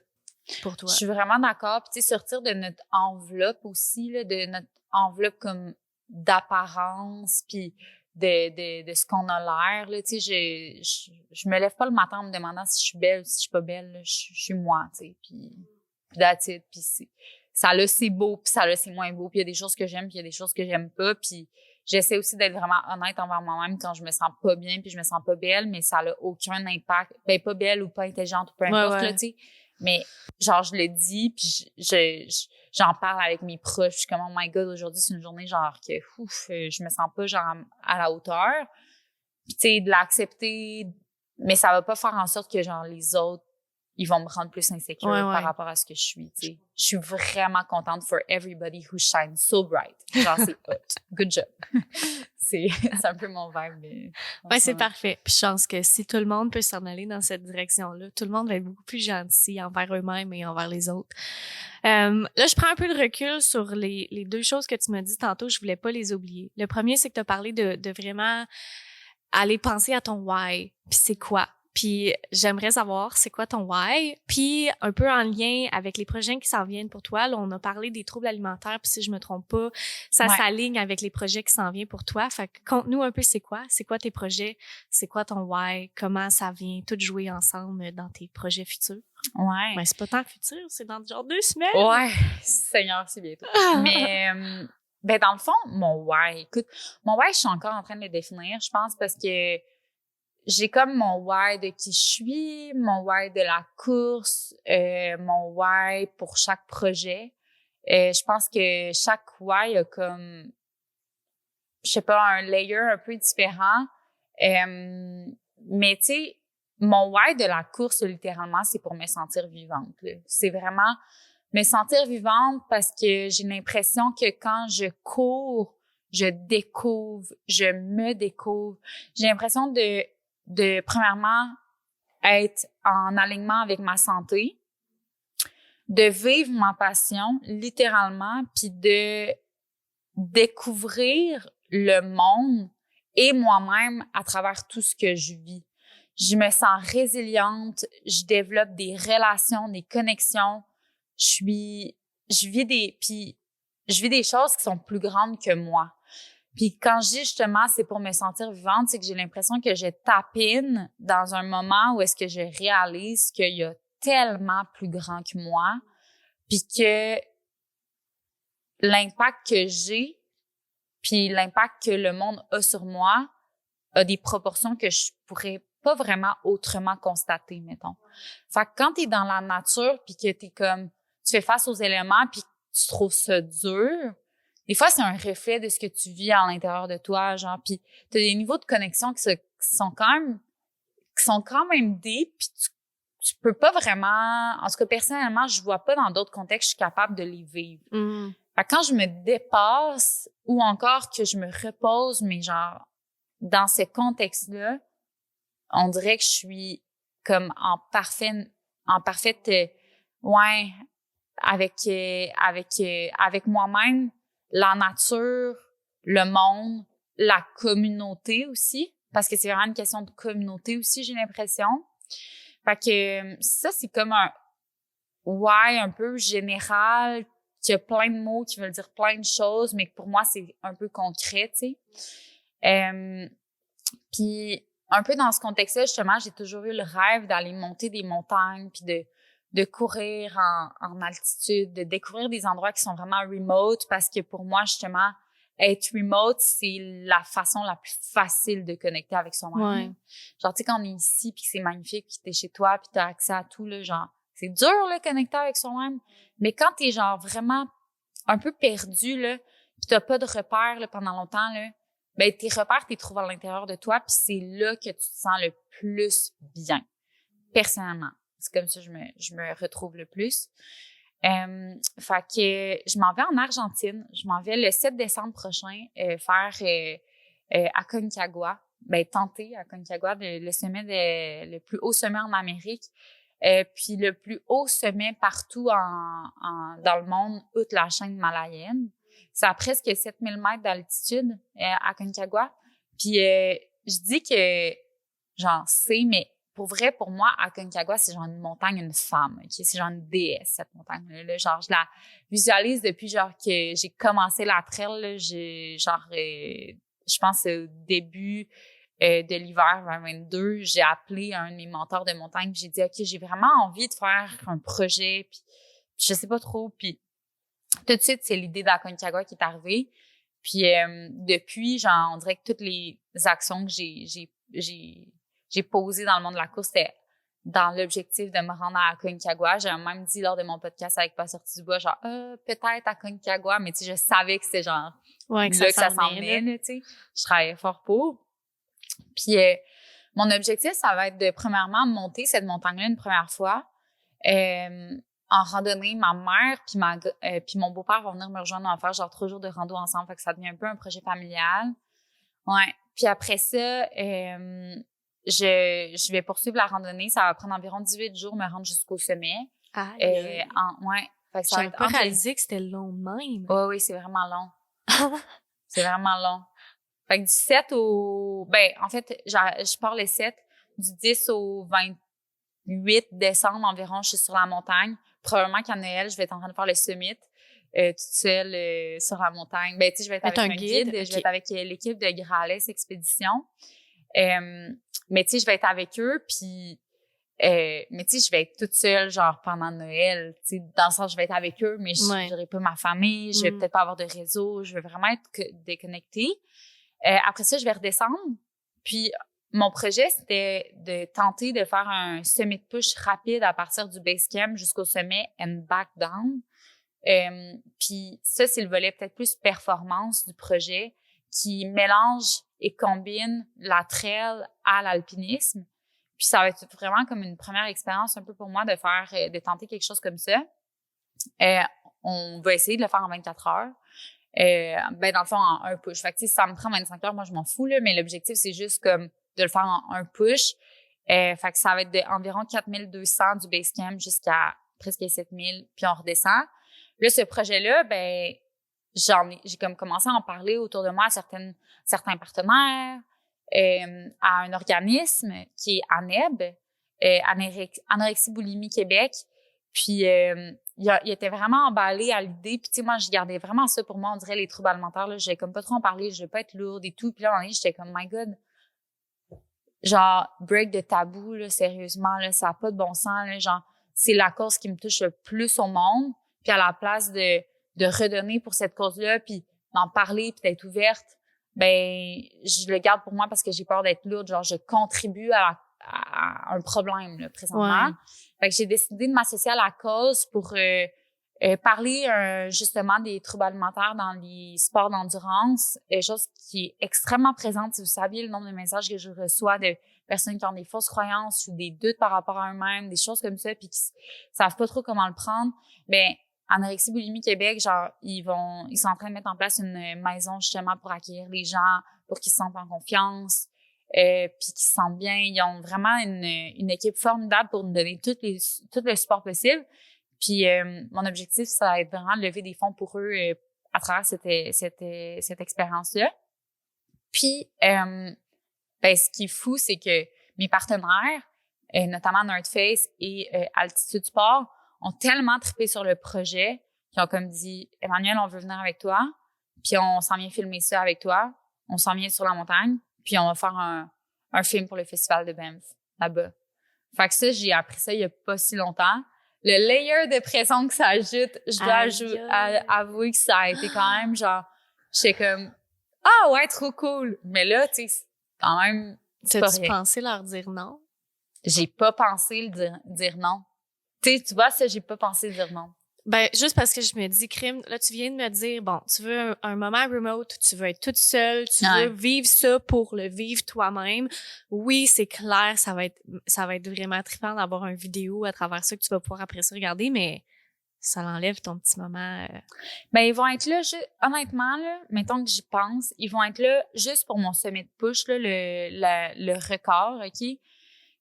pour toi. Je suis vraiment d'accord. Puis, tu sais, sortir de notre enveloppe aussi, là, de notre enveloppe comme d'apparence, puis de ce qu'on a l'air, là. Tu sais, je me lève pas le matin en me demandant si je suis belle ou si je suis pas belle, là. Je suis moi, tu sais. Puis that's it. Puis ça là, c'est beau, puis ça là, c'est moins beau. Puis il y a des choses que j'aime, puis il y a des choses que j'aime pas. Puis j'essaie aussi d'être vraiment honnête envers moi-même quand je me sens pas bien, puis je me sens pas belle, mais ça a aucun impact. Ben, pas belle ou pas intelligente ou peu importe, là, tu sais. Mais genre, je le dis, puis j'en parle avec mes proches. Je suis comme, oh my God, aujourd'hui, c'est une journée genre que, je me sens pas genre à la hauteur. Puis tu sais, de l'accepter, mais ça va pas faire en sorte que genre les autres, ils vont me rendre plus insécure par rapport à ce que je suis, tu sais. Je suis vraiment contente for everybody who shines so bright. Genre, c'est hot. Good job. c'est un peu mon vibe. Mais ouais, c'est parfait. Puis je pense que si tout le monde peut s'en aller dans cette direction-là, tout le monde va être beaucoup plus gentil envers eux-mêmes et envers les autres. Là, je prends un peu de recul sur les deux choses que tu m'as dit tantôt. Je voulais pas les oublier. Le premier, c'est que tu as parlé de vraiment aller penser à ton why. Puis c'est quoi? Puis j'aimerais savoir c'est quoi ton why, puis un peu en lien avec les projets qui s'en viennent pour toi. Là, on a parlé des troubles alimentaires, puis si je me trompe pas, ça s'aligne avec les projets qui s'en viennent pour toi. Fait que conte-nous un peu c'est quoi tes projets, c'est quoi ton why, comment ça vient tout jouer ensemble dans tes projets futurs. Ouais. Mais c'est pas tant futur, c'est dans genre 2 semaines. Ouais, Seigneur, c'est bientôt. Mais ben dans le fond, mon why, écoute, mon why, je suis encore en train de le définir, je pense, parce que j'ai comme mon why de qui je suis, mon why de la course, mon why pour chaque projet. Je pense que chaque why a comme, je sais pas, un layer un peu différent. Mais tu sais, mon why de la course, littéralement, c'est pour me sentir vivante, là. C'est vraiment me sentir vivante parce que j'ai l'impression que quand je cours, je découvre, je me découvre. J'ai l'impression de premièrement être en alignement avec ma santé, de vivre ma passion littéralement, puis de découvrir le monde et moi-même à travers tout ce que je vis. Je me sens résiliente, je développe des relations, des connexions. Je vis des choses qui sont plus grandes que moi. Puis quand je dis justement c'est pour me sentir vivante, c'est que j'ai l'impression que je tape in dans un moment où est-ce que je réalise qu'il y a tellement plus grand que moi, puis que l'impact que j'ai, puis l'impact que le monde a sur moi a des proportions que je pourrais pas vraiment autrement constater, mettons. Fait que quand t'es dans la nature puis que t'es comme, tu fais face aux éléments puis tu trouves ça dur, des fois, c'est un reflet de ce que tu vis à l'intérieur de toi, genre, puis t'as des niveaux de connexion qui sont quand même deep, puis tu peux pas vraiment, en tout cas, personnellement, je vois pas dans d'autres contextes, je suis capable de les vivre. Fait que quand je me dépasse ou encore que je me repose, mais genre, dans ces contextes-là, on dirait que je suis comme en parfaite, ouais, avec moi-même, la nature, le monde, la communauté aussi, parce que c'est vraiment une question de communauté aussi, j'ai l'impression. Fait que ça, c'est comme un why un peu général, qui a plein de mots qui veulent dire plein de choses, mais que pour moi, c'est un peu concret, tu sais. Puis un peu dans ce contexte-là, justement, j'ai toujours eu le rêve d'aller monter des montagnes, puis de courir en altitude, de découvrir des endroits qui sont vraiment remote, parce que pour moi, justement, être remote, c'est la façon la plus facile de connecter avec soi-même. Ouais. Genre, tu sais, quand on est ici, puis que c'est magnifique, puis t'es chez toi, puis t'as accès à tout, là, genre, c'est dur, là, connecter avec soi-même. Mais quand t'es, genre, vraiment un peu perdu, là, puis t'as pas de repères, là, pendant longtemps, là, ben, tes repères, t'es trouves à l'intérieur de toi, puis c'est là que tu te sens le plus bien. Personnellement. C'est comme ça que je me retrouve le plus. Fait que je m'en vais en Argentine. Je m'en vais le 7 décembre prochain faire Aconcagua. Tenter Aconcagua, le sommet le plus haut sommet en Amérique. Puis le plus haut sommet partout dans le monde, outre la chaîne himalayenne. C'est à presque 7000 mètres d'altitude à Aconcagua. Puis je dis que j'en sais, mais pour vrai, pour moi, Aconcagua, c'est genre une montagne, une femme. Okay? C'est genre une déesse, cette montagne-là. Genre, je la visualise depuis genre que j'ai commencé la trail. Là, je pense au début de l'hiver 2022, j'ai appelé un de mes mentors de montagne. J'ai dit, OK, j'ai vraiment envie de faire un projet. Puis je sais pas trop. Puis tout de suite, c'est l'idée d'Aconcagua qui est arrivée. Puis depuis, genre, on dirait que toutes les actions que j'ai posées dans le monde de la course, c'était dans l'objectif de me rendre à Aconcagua. J'ai même dit lors de mon podcast avec Pas sorti du bois, genre, peut-être Aconcagua, mais tu sais, je savais que c'était genre, ouais, que ça s'en venait, tu sais. Je travaillais fort pour. Puis mon objectif, ça va être de, premièrement, monter cette montagne-là une première fois. En randonnée, ma mère puis mon beau-père vont venir me rejoindre. On va faire genre 3 jours de rando ensemble. Fait que ça devient un peu un projet familial. Ouais. Puis après ça, je vais poursuivre la randonnée. Ça va prendre environ 18 jours me rendre jusqu'au sommet. Ouais. Fait que ça va J'avais être pas réalisé que c'était long de même. Oui, c'est vraiment long. C'est vraiment long. Fait que du 7 au... en fait, je pars le 7. Du 10 au 28 décembre environ, je suis sur la montagne. Probablement qu'à Noël, je vais être en train de faire le summit toute seule sur la montagne. Tu sais, je vais être avec un guide. Okay. Je vais être avec l'équipe de Grales Expédition. Mais tu sais, je vais être avec eux, puis... mais tu sais, je vais être toute seule, genre, pendant Noël. Tu sais, dans le sens, je vais être avec eux, mais j'aurai pas ma famille, je vais peut-être pas avoir de réseau, je vais vraiment être déconnectée. Après ça, je vais redescendre. Puis, mon projet, c'était de tenter de faire un summit push rapide à partir du base camp jusqu'au sommet and back down. Puis ça, c'est le volet peut-être plus performance du projet qui mélange et combine la trail à l'alpinisme. Puis ça va être vraiment comme une première expérience un peu pour moi de tenter quelque chose comme ça. On va essayer de le faire en 24 heures. Dans le fond, en un push. Fait que, si ça me prend 25 heures, moi, je m'en fous, là, mais l'objectif, c'est juste comme de le faire en un push. Fait que ça va être environ 4200 du base camp jusqu'à presque 7000, puis on redescend. Là, ce projet-là, j'ai comme commencé à en parler autour de moi à certains partenaires, à un organisme qui est ANEB, Anorexie Boulimie Québec. Puis il était vraiment emballé à l'idée. Puis tu sais, moi, je gardais vraiment ça pour moi. On dirait les troubles alimentaires, là, j'ai comme pas trop en parler, je veux pas être lourde et tout. Puis là, à un moment donné, j'étais comme, my God, genre, break de tabou, là, sérieusement, là, ça a pas de bon sens, là, genre, c'est la cause qui me touche le plus au monde. Puis à la place de redonner pour cette cause-là, puis d'en parler, puis d'être ouverte, je le garde pour moi parce que j'ai peur d'être lourde. Genre, je contribue à un problème, là, présentement. Ouais. Fait que j'ai décidé de m'associer à la cause pour parler justement des troubles alimentaires dans les sports d'endurance, chose qui est extrêmement présente. Si vous saviez le nombre de messages que je reçois de personnes qui ont des fausses croyances ou des doutes par rapport à eux-mêmes, des choses comme ça, puis qui savent pas trop comment le prendre, Anorexie Boulimie Québec, genre, ils sont en train de mettre en place une maison justement pour accueillir les gens, pour qu'ils se sentent en confiance, puis qu'ils se sentent bien. Ils ont vraiment une équipe formidable pour nous donner tout le support possible. Puis mon objectif, ça va être vraiment de lever des fonds pour eux à travers cette expérience-là. Puis, ce qui est fou, c'est que mes partenaires, notamment North Face et Altitude Sport, ont tellement trippé sur le projet qu'ils ont comme dit « Emmanuel, on veut venir avec toi, puis on s'en vient filmer ça avec toi, on s'en vient sur la montagne, puis on va faire un film pour le festival de Banff, là-bas. » Fait que ça, j'ai appris ça il y a pas si longtemps. Le layer de pression que ça ajoute, je dois avouer que ça a été quand même genre, j'étais comme « Ah ouais, trop cool! » Mais là, tu sais, quand même, t'as-tu pensé leur dire non? J'ai pas pensé dire non. Tu vois, ça, j'ai pas pensé dire non. Juste parce que je me dis, crime, là, tu viens de me dire, bon, tu veux un moment remote, tu veux être toute seule, tu veux vivre ça pour le vivre toi-même. Oui, c'est clair, ça va être vraiment trippant d'avoir une vidéo à travers ça que tu vas pouvoir après ça regarder, mais ça l'enlève ton petit moment. Ben, ils vont être là, honnêtement, là, mettons que j'y pense, ils vont être là juste pour mon sommet de push, là, le record, OK?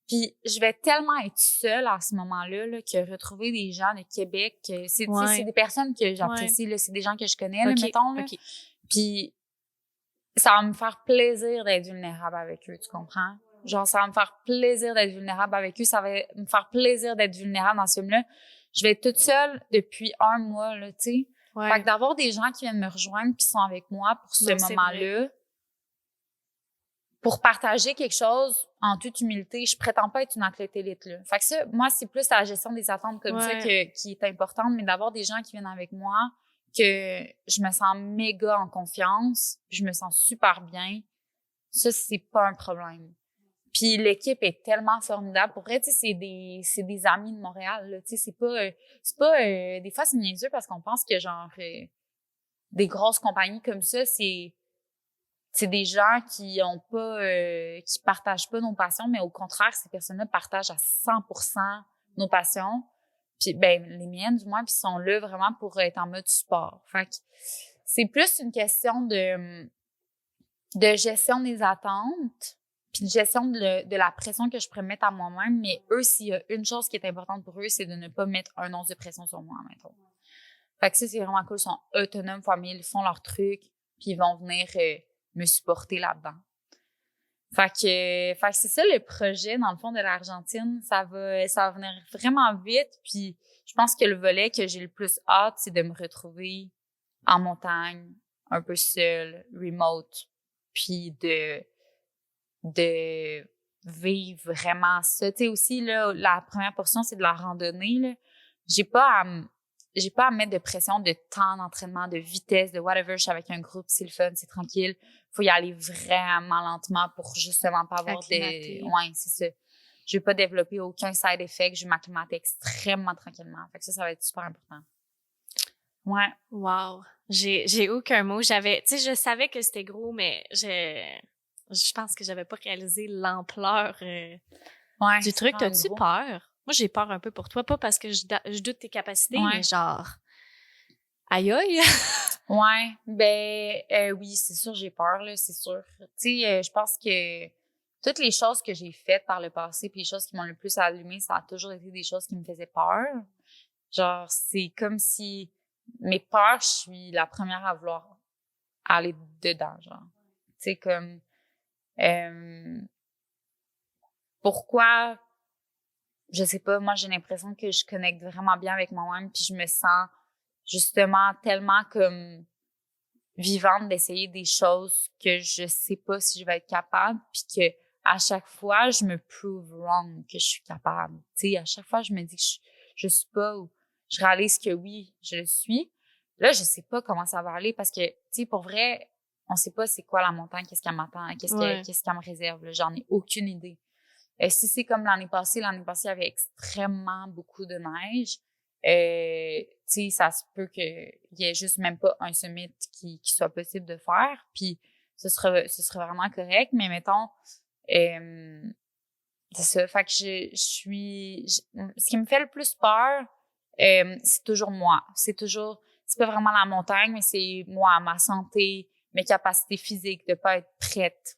Puis je vais tellement être seule à ce moment-là, là, que retrouver des gens de Québec, c'est des personnes que j'apprécie, là, c'est des gens que je connais, là, mettons, là. Puis ça va me faire plaisir d'être vulnérable avec eux, tu comprends? Genre, ça va me faire plaisir d'être vulnérable avec eux, ça va me faire plaisir d'être vulnérable dans ce film-là. Je vais être toute seule depuis 1 mois, là, tu sais. Fait que d'avoir des gens qui viennent me rejoindre qui sont avec moi pour ce moment-là, pour partager quelque chose en toute humilité, je prétends pas être une athlète élite, là. Fait que ça, moi, c'est plus la gestion des attentes comme ça qui est importante, mais d'avoir des gens qui viennent avec moi, que je me sens méga en confiance, je me sens super bien, ça, c'est pas un problème. Puis l'équipe est tellement formidable. Pour vrai, tu sais, c'est des amis de Montréal, là. Tu sais, c'est pas, des fois, c'est niaiseux parce qu'on pense que, genre, des grosses compagnies comme ça, c'est des gens qui ont pas, qui partagent pas nos passions, mais au contraire, ces personnes-là partagent à 100% nos passions. Puis, ben, les miennes, du moins, puis sont là vraiment pour être en mode support. Fait que c'est plus une question de gestion des attentes, puis de gestion de la pression que je pourrais mettre à moi-même. Mais eux, s'il y a une chose qui est importante pour eux, c'est de ne pas mettre un once de pression sur moi, mettons. Fait que ça, c'est vraiment cool. Ils sont autonomes, famille, ils font leur truc, puis ils vont venir me supporter là-dedans. Fait que c'est ça le projet, dans le fond, de l'Argentine. Ça va venir vraiment vite, puis je pense que le volet que j'ai le plus hâte, c'est de me retrouver en montagne, un peu seule, remote, puis de vivre vraiment ça. Tu sais, aussi, là, la première portion, c'est de la randonnée, là. J'ai pas à mettre de pression de temps d'entraînement, de vitesse, de whatever. Je suis avec un groupe, c'est le fun, c'est tranquille. Faut y aller vraiment lentement pour justement pas avoir ouais, c'est ça. Je vais pas développer aucun side effect. Je vais m'acclimater extrêmement tranquillement. Fait que ça va être super important. Ouais. Wow. J'ai aucun mot. Tu sais, je savais que c'était gros, mais je pense que j'avais pas réalisé l'ampleur du truc. T'as-tu peur? Moi, j'ai peur un peu pour toi. Pas parce que je doute tes capacités, mais genre... Aïe aïe! Ouais. Ben, oui, c'est sûr, j'ai peur, là, c'est sûr. Tu sais, je pense que toutes les choses que j'ai faites par le passé puis les choses qui m'ont le plus allumé, ça a toujours été des choses qui me faisaient peur. Genre, c'est comme si mes peurs, je suis la première à vouloir aller dedans, genre. Tu sais, comme... pourquoi, je sais pas, moi j'ai l'impression que je connecte vraiment bien avec moi-même puis je me sens justement tellement comme vivante d'essayer des choses que je sais pas si je vais être capable puis que à chaque fois je me prove wrong que je suis capable. Tu sais, à chaque fois je me dis que je suis pas, ou je réalise que oui, je le suis. Là, je sais pas comment ça va aller parce que tu sais, pour vrai, on sait pas c'est quoi la montagne, qu'est-ce qu'elle m'attend, qu'est-ce qu'elle me réserve, là. J'en ai aucune idée. Si c'est comme l'année passée, il y avait extrêmement beaucoup de neige. Tu sais, ça se peut qu'il y ait juste même pas un summit qui soit possible de faire. Puis ce sera vraiment correct. Mais mettons, c'est ça. Fait que ce qui me fait le plus peur, c'est toujours moi. C'est pas vraiment la montagne, mais c'est moi, ma santé, mes capacités physiques, de pas être prête.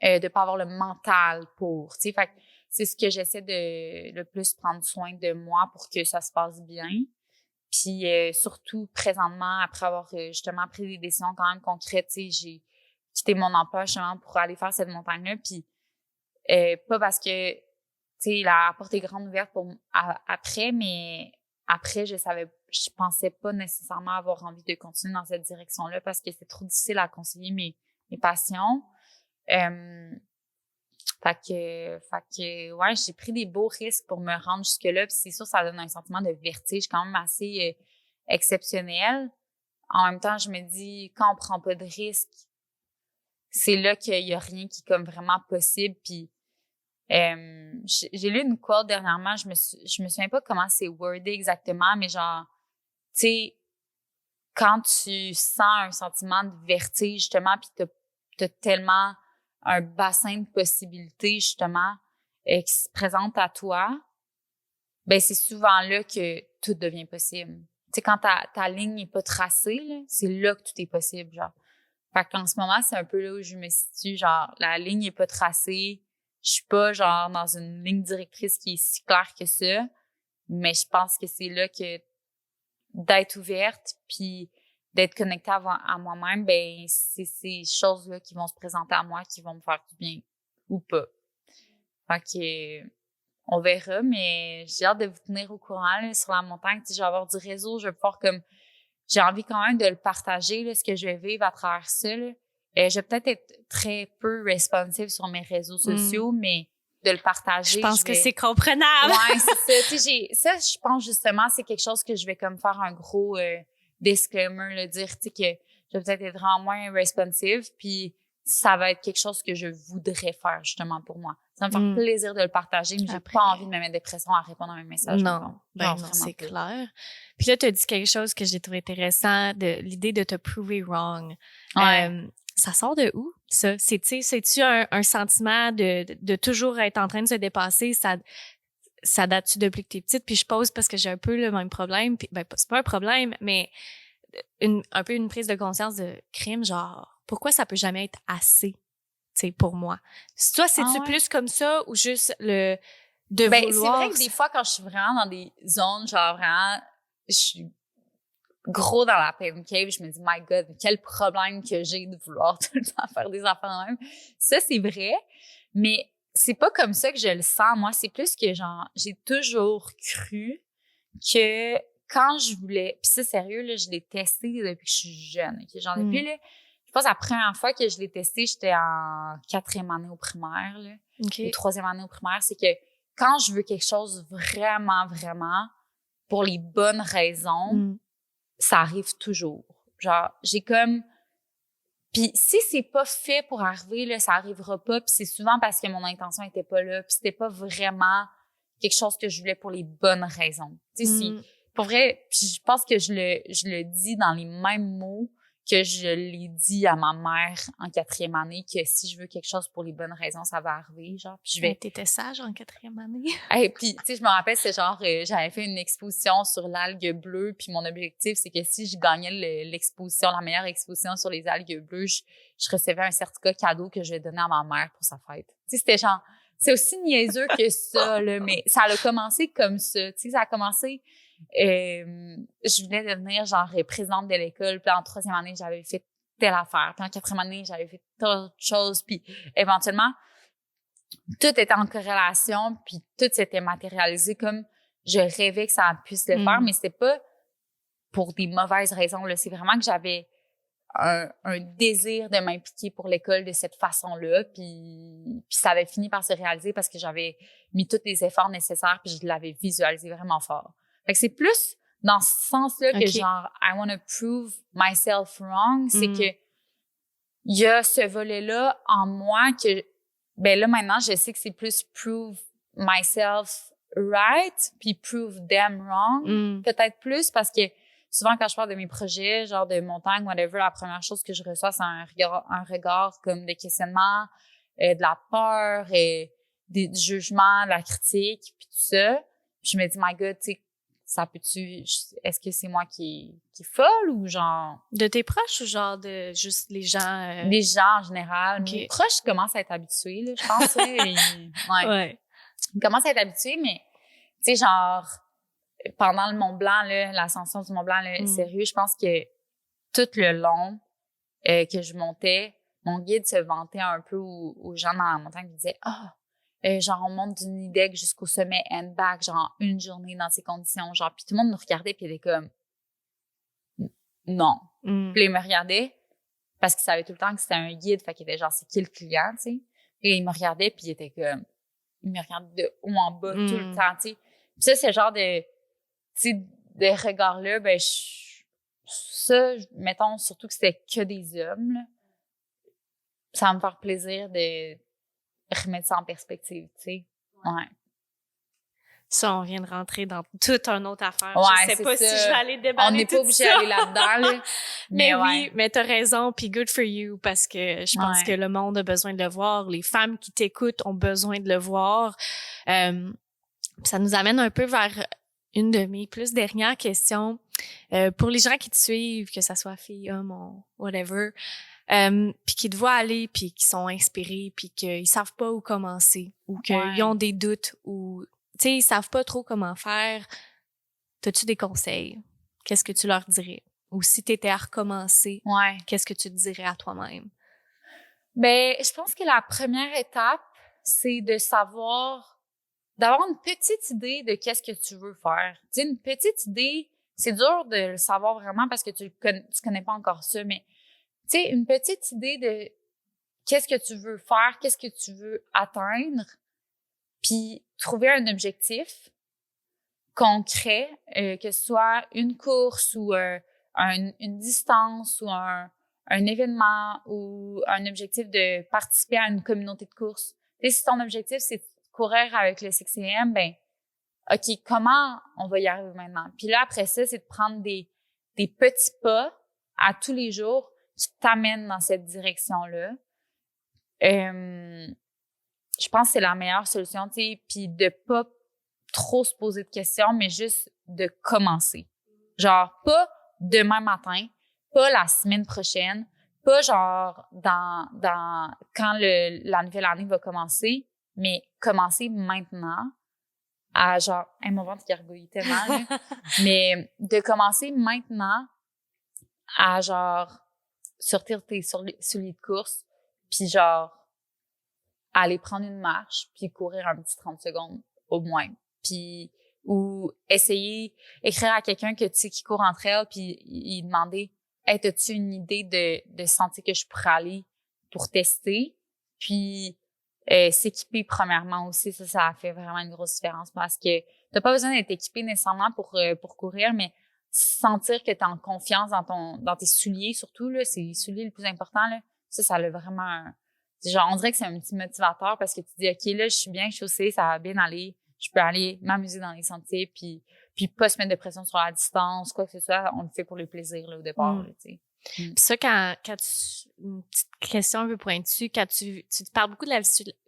De pas avoir le mental pour, tu sais, fait que c'est ce que j'essaie de le plus prendre soin de moi pour que ça se passe bien. Puis surtout présentement, après avoir justement pris des décisions quand même concrètes, tu sais, j'ai quitté mon emploi justement pour aller faire cette montagne-là, puis pas parce que, tu sais, la porte est grande ouverte pour après, mais après, je pensais pas nécessairement avoir envie de continuer dans cette direction-là parce que c'est trop difficile à concilier mes passions. Fait que ouais, j'ai pris des beaux risques pour me rendre jusque-là, puis c'est sûr ça donne un sentiment de vertige quand même assez exceptionnel. En même temps, je me dis quand on prend pas de risques, c'est là qu'il y a rien qui est comme vraiment possible. Puis j'ai lu une quote dernièrement, je me souviens pas comment c'est wordé exactement, mais genre, tu sais, quand tu sens un sentiment de vertige justement, puis t'as tellement un bassin de possibilités, justement, qui se présente à toi, ben c'est souvent là que tout devient possible. sais, quand ta ligne n'est pas tracée, là, c'est là que tout est possible, genre. Fait qu'en ce moment, c'est un peu là où je me situe, genre, la ligne n'est pas tracée, je suis pas, genre, dans une ligne directrice qui est si claire que ça, mais je pense que c'est là que d'être ouverte, puis d'être connectée à moi-même, ben c'est ces choses-là qui vont se présenter à moi, qui vont me faire du bien, ou pas. Fait que... on verra, mais j'ai hâte de vous tenir au courant là, sur la montagne. Tu sais, je vais avoir du réseau, je vais pouvoir comme... J'ai envie quand même de le partager, là, ce que je vais vivre à travers ça. Là. Je vais peut-être être très peu responsive sur mes réseaux sociaux, mais de le partager... Je pense que c'est comprenable! Ouais, c'est ça. Tu sais, ça, je pense justement, c'est quelque chose que je vais comme faire un gros disclaimer, là, dire tu sais que je vais peut-être être vraiment moins responsive, puis ça va être quelque chose que je voudrais faire justement pour moi. Ça me fait plaisir de le partager, mais j'ai pas envie de me mettre de pression à répondre à mes messages. Non, non, c'est clair. Puis là, tu as dit quelque chose que j'ai trouvé intéressant, de l'idée de te prouver wrong. Ouais. Ça sort de où, ça? C'est-tu un sentiment de toujours être en train de se dépasser? Ça date-tu depuis que t'es petite? Puis je pose parce que j'ai un peu le même problème. Puis, ben, c'est pas un problème, mais un peu une prise de conscience de crime, genre, pourquoi ça peut jamais être assez? Tu sais, pour moi. Toi, c'est-tu plus comme ça ou juste de vouloir... C'est vrai que des fois, quand je suis vraiment dans des zones, genre vraiment, je suis gros dans la pain cave, je me dis, my God, quel problème que j'ai de vouloir tout le temps faire des affaires de même. Ça, c'est vrai, mais c'est pas comme ça que je le sens, moi. C'est plus que, genre, j'ai toujours cru que quand je voulais... Puis ça, sérieux, là, je l'ai testé depuis que je suis jeune. Okay? Genre, depuis, là, je pense la première fois que je l'ai testé, j'étais en 4e année au primaire, là. Okay. Ou 3e année au primaire. C'est que quand je veux quelque chose vraiment, vraiment, pour les bonnes raisons, ça arrive toujours. Genre, j'ai comme... Puis si c'est pas fait pour arriver, là, ça arrivera pas. Puis c'est souvent parce que mon intention était pas là. Puis c'était pas vraiment quelque chose que je voulais pour les bonnes raisons. Tu sais, si... Pour vrai, puis je pense que je le dis dans les mêmes mots que je l'ai dit à ma mère en 4e année, que si je veux quelque chose pour les bonnes raisons, ça va arriver, genre. Puis je vais... T'étais sage en 4e année. Et puis, tu sais, je me rappelle, c'est genre, j'avais fait une exposition sur l'algue bleue, puis mon objectif, c'est que si je gagnais l'exposition, la meilleure exposition sur les algues bleues, je recevais un certificat cadeau que je vais donner à ma mère pour sa fête. Tu sais, c'était genre, c'est aussi niaiseux que ça, là, mais ça a commencé comme ça. Tu sais, ça a commencé... je venais de devenir genre présidente de l'école, puis en 3e année j'avais fait telle affaire, puis en 4e année j'avais fait telle autre chose, puis éventuellement tout était en corrélation, puis tout s'était matérialisé comme je rêvais que ça puisse le faire, mais c'était pas pour des mauvaises raisons là. C'est vraiment que j'avais un désir de m'impliquer pour l'école de cette façon-là, puis ça avait fini par se réaliser parce que j'avais mis tous les efforts nécessaires, puis je l'avais visualisé vraiment fort. Fait que c'est plus dans ce sens-là que genre, I want to prove myself wrong. C'est que il y a ce volet-là en moi que, ben là, maintenant, je sais que c'est plus prove myself right puis prove them wrong. Peut-être plus parce que souvent, quand je parle de mes projets, genre de montagne, whatever, la première chose que je reçois, c'est un regard comme de questionnement, de la peur, du jugement, de la critique, puis tout ça. Puis je me dis, my God, tu sais, ça peut-tu... Est-ce que c'est moi qui est folle ou genre... De tes proches ou genre de juste les gens... Les gens en général. Okay. Mes proches commencent à être habitués, là, je pense. Ouais. Ils commencent à être habitués, mais tu sais, genre, pendant le Mont Blanc, là, l'ascension du Mont Blanc, là, sérieux, je pense que tout le long que je montais, mon guide se vantait un peu aux gens dans la montagne, qui disait « Ah! Genre, on monte du Nidec jusqu'au sommet and back, genre, une journée dans ces conditions. » Genre, puis tout le monde nous regardait, puis il était comme, non. Puis il me regardait, parce qu'il savait tout le temps que c'était un guide, fait qu'il était genre, c'est qui le client, tu sais. Et il me regardait, puis il était comme, il me regardait de haut en bas tout le temps, tu sais. Puis ça, c'est le genre de, tu sais, de regard-là, ben, ça, mettons, surtout que c'était que des hommes, là, ça va me faire plaisir de remettre ça en perspective, tu sais. Ouais. Ça, on vient de rentrer dans toute une autre affaire. Ouais, je sais pas ça. Si je vais aller déballer. On n'est pas obligé d'aller là-dedans, là. Mais ouais. Oui, mais t'as raison, puis good for you, parce que je pense que le monde a besoin de le voir. Les femmes qui t'écoutent ont besoin de le voir. Ça nous amène un peu vers une de mes plus dernières questions. Pour les gens qui te suivent, que ça soit fille, homme, whatever, puis qui te voient aller, puis qui sont inspirés, puis qu'ils savent pas où commencer, ou qu'ils ont des doutes, ou tu sais, ils savent pas trop comment faire. T'as-tu des conseils? Qu'est-ce que tu leur dirais? Ou si t'étais à recommencer, qu'est-ce que tu te dirais à toi-même? Ben, je pense que la première étape, c'est de savoir, d'avoir une petite idée de qu'est-ce que tu veux faire. Tu sais, une petite idée, c'est dur de le savoir vraiment parce que tu connais pas encore ça, mais tu sais, une petite idée de qu'est-ce que tu veux faire, qu'est-ce que tu veux atteindre, puis trouver un objectif concret, que ce soit une course ou une distance ou un événement ou un objectif de participer à une communauté de course. Tu sais, si ton objectif, c'est de courir avec le 6am, ben, OK, comment on va y arriver maintenant? Puis là, après ça, c'est de prendre des petits pas à tous les jours qui t'amènent dans cette direction-là. Je pense que c'est la meilleure solution, tu sais, puis de pas trop se poser de questions, mais juste de commencer. Genre, pas demain matin, pas la semaine prochaine, pas genre quand la nouvelle année va commencer, mais commencer maintenant à genre, mon ventre gargouille tellement, là. Mais de commencer maintenant à genre sortir tes souliers de course, puis genre aller prendre une marche, puis courir un petit 30 secondes au moins. Puis ou essayer écrire à quelqu'un que tu sais qui court entre elles, puis il demander hey, t'as-tu une idée de sentier que je pourrais aller pour tester? Puis s'équiper premièrement aussi, ça fait vraiment une grosse différence parce que t'as pas besoin d'être équipé nécessairement pour courir, mais sentir que t'es en confiance dans tes souliers surtout, là, c'est les souliers le plus important, là. Ça a vraiment genre, on dirait que c'est un petit motivateur parce que tu dis, OK, là, je suis bien chaussée, ça va bien aller, je peux aller m'amuser dans les sentiers, puis pas se mettre de pression sur la distance, quoi que ce soit, on le fait pour le plaisir, là, au départ, là, tu sais. Puis ça, quand une petite question un peu pointue, quand tu te parles beaucoup de la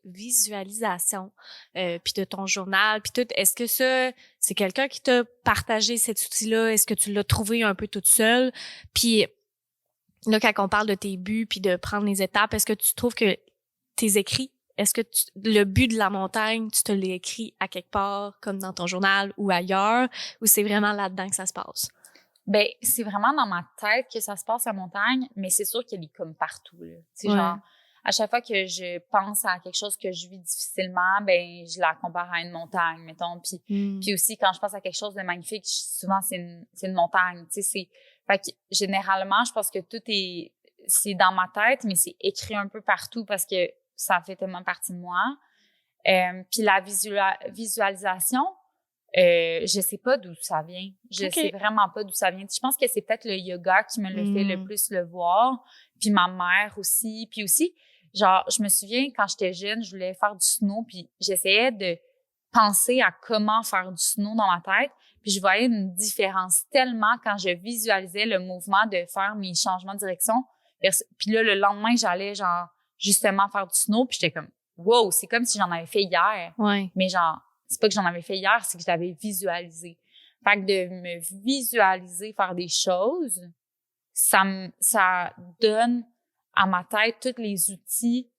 visualisation, puis de ton journal, puis tout, est-ce que ça, c'est quelqu'un qui t'a partagé cet outil-là? Est-ce que tu l'as trouvé un peu toute seule? Puis là, quand on parle de tes buts, puis de prendre les étapes, est-ce que tu trouves que tes écrits, est-ce que le but de la montagne, tu te l'as écrit à quelque part, comme dans ton journal ou ailleurs, ou c'est vraiment là-dedans que ça se passe? Ben, c'est vraiment dans ma tête que ça se passe la montagne, mais c'est sûr qu'elle est comme partout, là. Tu sais, genre, à chaque fois que je pense à quelque chose que je vis difficilement, ben, je la compare à une montagne, mettons. Puis aussi, quand je pense à quelque chose de magnifique, souvent, c'est une montagne, tu sais, fait que, généralement, je pense que c'est dans ma tête, mais c'est écrit un peu partout parce que ça fait tellement partie de moi. Puis la visualisation, je sais pas d'où ça vient. Je sais vraiment pas d'où ça vient. Je pense que c'est peut-être le yoga qui me le fait le plus le voir. Puis ma mère aussi. Puis aussi, genre, je me souviens quand j'étais jeune, je voulais faire du snow. Puis j'essayais de penser à comment faire du snow dans ma tête. Puis je voyais une différence tellement quand je visualisais le mouvement de faire mes changements de direction. Puis là, le lendemain, j'allais genre justement faire du snow. Puis j'étais comme, wow, c'est comme si j'en avais fait hier. Ouais. Mais genre, c'est pas que j'en avais fait hier, c'est que je l'avais visualisé. Fait que de me visualiser faire des choses, ça donne à ma tête tous les outils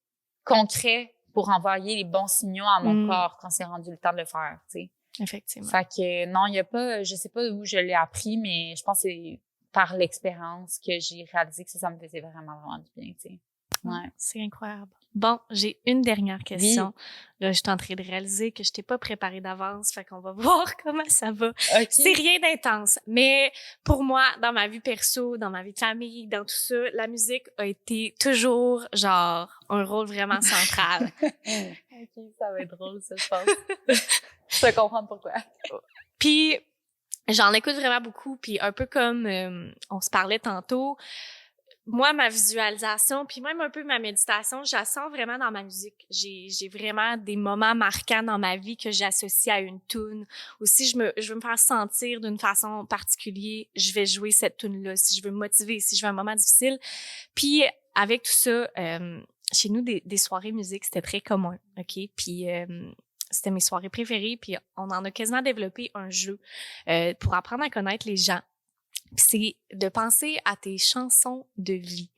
concrets pour envoyer les bons signaux à mon corps quand c'est rendu le temps de le faire, tu sais. Effectivement. Fait que non, il y a pas, je sais pas où je l'ai appris, mais je pense que c'est par l'expérience que j'ai réalisé que ça me faisait vraiment, vraiment du bien, tu sais. Ouais. C'est incroyable. Bon, j'ai une dernière question. Oui. Là, je suis en train de réaliser que je t'ai pas préparée d'avance, fait qu'on va voir comment ça va. Okay. C'est rien d'intense, mais pour moi, dans ma vie perso, dans ma vie de famille, dans tout ça, la musique a été toujours, genre, un rôle vraiment central. OK, ça va être drôle, ça, je pense. Je peux comprendre pourquoi. Puis, j'en écoute vraiment beaucoup, puis un peu comme on se parlait tantôt, moi, ma visualisation, puis même un peu ma méditation, je la sens vraiment dans ma musique. J'ai vraiment des moments marquants dans ma vie que j'associe à une tune. Ou si je veux me faire sentir d'une façon particulière, je vais jouer cette tune-là. Si je veux me motiver, si je veux un moment difficile. Puis, avec tout ça, chez nous, des soirées musique, c'était très commun, OK? Puis, c'était mes soirées préférées, puis on en a quasiment développé un jeu pour apprendre à connaître les gens. c'est de penser à tes chansons de vie.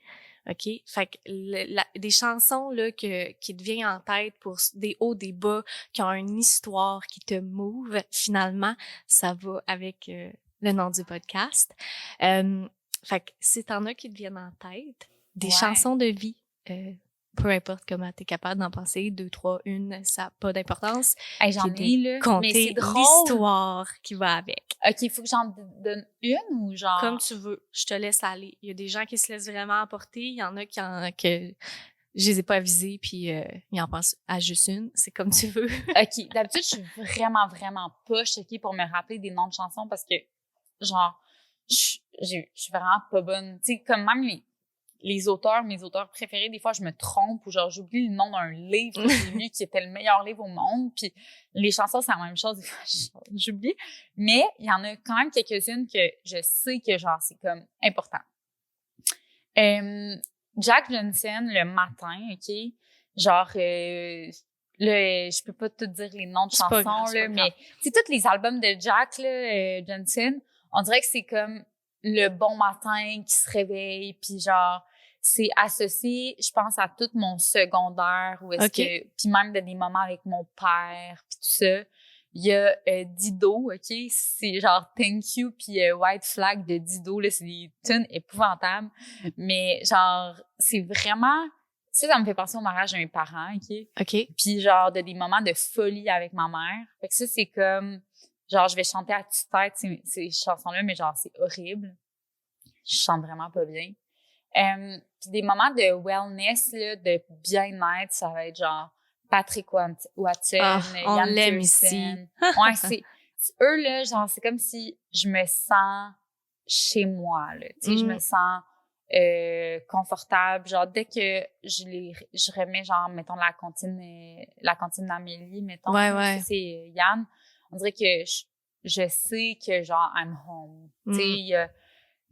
OK? Fait que des chansons là qui te viennent en tête pour des hauts, des bas, qui ont une histoire qui te move, finalement, ça va avec le nom du podcast. Fait que si t'en as qui te viennent en tête, des chansons de vie, peu importe comment t'es capable d'en penser, 2, 3, 1, ça n'a pas d'importance. Hey, j'en ai, là. Compter mais c'est drôle. L'histoire qui va avec. OK, il faut que j'en donne une ou genre... Comme tu veux, je te laisse aller. Il y a des gens qui se laissent vraiment emporter, il y en a que je les ai pas avisés, puis ils en pensent à juste une. C'est comme tu veux. OK, d'habitude, je suis vraiment, vraiment pas checkée pour me rappeler des noms de chansons parce que, genre, je suis vraiment pas bonne. Tu sais, comme même mes auteurs préférés, des fois, je me trompe ou genre, j'oublie le nom d'un livre que j'ai lu qui était le meilleur livre au monde. Puis les chansons, c'est la même chose. Des fois, j'oublie. Mais il y en a quand même quelques-unes que je sais que, genre, c'est comme important. Jack Johnson, le matin, OK? Genre, je peux pas te dire les noms de chansons, là, mais tu sais, tous les albums de Jack, là, Johnson, on dirait que c'est comme le bon matin qui se réveille, puis genre, c'est associé, je pense, à tout mon secondaire, où est-ce que, puis même de des moments avec mon père, puis tout ça. Il y a Dido, OK? C'est genre Thank You puis White Flag de Dido, là, c'est des tunes épouvantables. Mais genre, c'est vraiment... Ça me fait penser au mariage de mes parents, OK? OK. Puis genre, de des moments de folie avec ma mère. Fait que ça, c'est comme... Genre, je vais chanter à tue-tête ces chansons-là, mais genre, c'est horrible. Je chante vraiment pas bien. Puis des moments de wellness, là, de bien-être, ça va être genre Patrick Watson, on Yann l'aime Tiersen. ici. Ouais, c'est eux, là, genre, c'est comme si je me sens chez moi, là. Tu sais, je me sens confortable. Genre, dès que je remets, genre, mettons, la comptine d'Amélie, mettons. Ouais. Ça, c'est Yann. On dirait que je sais que, genre, I'm home. Tu sais,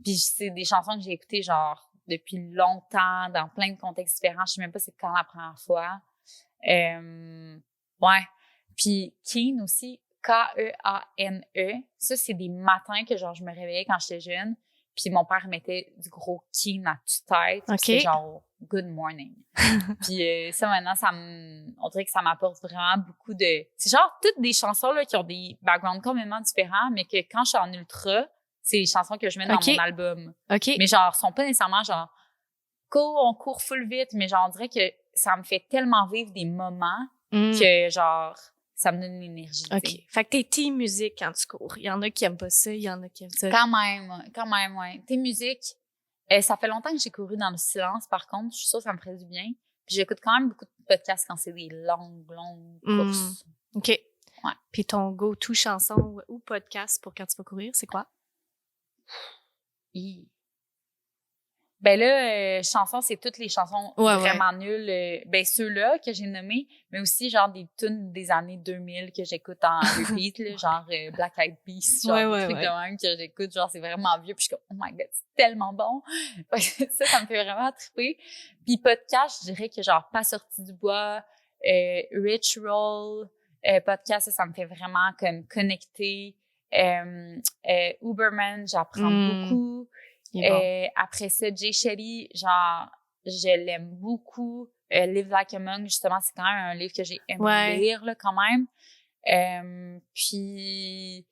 puis c'est des chansons que j'ai écoutées, genre, depuis longtemps, dans plein de contextes différents. Je sais même pas c'est quand la première fois. Ouais. Puis Keane aussi, K-E-A-N-E. Ça, c'est des matins que, genre, je me réveillais quand j'étais jeune. Puis mon père mettait du gros Keane à toute tête. Okay. C'était genre « Good morning ». Puis ça, maintenant, on dirait que ça m'apporte vraiment beaucoup de... C'est genre toutes des chansons là qui ont des backgrounds complètement différents, mais que quand je suis en ultra, c'est les chansons que je mets dans mon album. OK. Mais genre, sont pas nécessairement genre on court full vite, mais genre, on dirait que ça me fait tellement vivre des moments que genre, ça me donne une énergie. OK. T'sais. Fait que t'es team musique quand tu cours. Il y en a qui aiment pas ça, il y en a qui aiment ça. Quand même, ouais. Tes musiques, ça fait longtemps que j'ai couru dans le silence, par contre. Je suis sûre que ça me ferait du bien. Puis j'écoute quand même beaucoup de podcasts quand c'est des longues courses. OK. Ouais. Puis ton go-to chanson ou podcast pour quand tu vas courir, c'est quoi? Ben là, chansons, c'est toutes les chansons vraiment nulles. Ben ceux-là que j'ai nommés, mais aussi genre des tunes des années 2000 que j'écoute en repeat, là, genre Black Eyed Peas, genre des trucs de même que j'écoute, genre c'est vraiment vieux, puis je suis comme « Oh my God, c'est tellement bon! » Ça me fait vraiment triper. Puis podcast, je dirais que genre Pas sorti du bois, Rich Roll, podcast, ça me fait vraiment comme connecter. Uberman, j'apprends beaucoup. Après ça, Jay Shetty, genre, je l'aime beaucoup. Live Like a Monk, justement, c'est quand même un livre que j'ai aimé lire, là, quand même. Puis,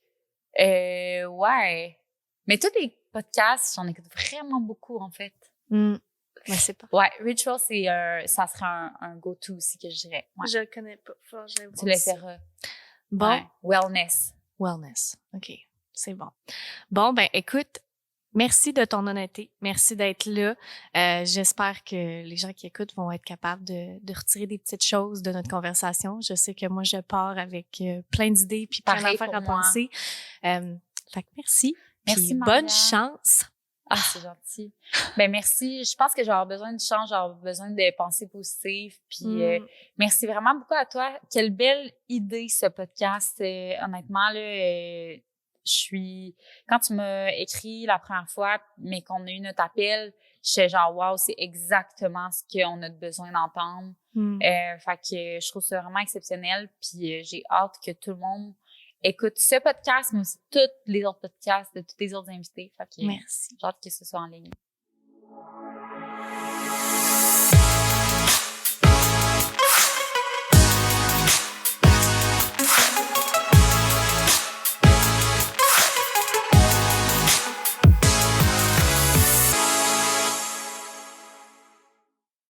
ouais. Mais tous les podcasts, j'en écoute vraiment beaucoup, en fait. Mais c'est pas. Ouais, Ritual, ça serait un go-to aussi que je dirais. Ouais. Je le connais pas. Tu l'essaieras. Bon. Ouais. Wellness. OK. C'est bon. Bon, ben, écoute, merci de ton honnêteté. Merci d'être là. J'espère que les gens qui écoutent vont être capables de retirer des petites choses de notre conversation. Je sais que moi, je pars avec plein d'idées puis plein d'affaires à penser. Fait que merci. Merci, bonne chance. Ah, c'est gentil. Ben merci. Je pense que j'ai besoin de chance, j'ai besoin de pensées positives. Puis merci vraiment beaucoup à toi. Quelle belle idée ce podcast. Honnêtement là, quand tu m'as écrit la première fois, mais qu'on a eu notre appel, j'étais genre wow, c'est exactement ce qu'on a besoin d'entendre. Fait que je trouve ça vraiment exceptionnel. Puis j'ai hâte que tout le monde écoute ce podcast, mais aussi tous les autres podcasts de tous les autres invités. Fait que Merci. j'ai hâte que ce soit en ligne.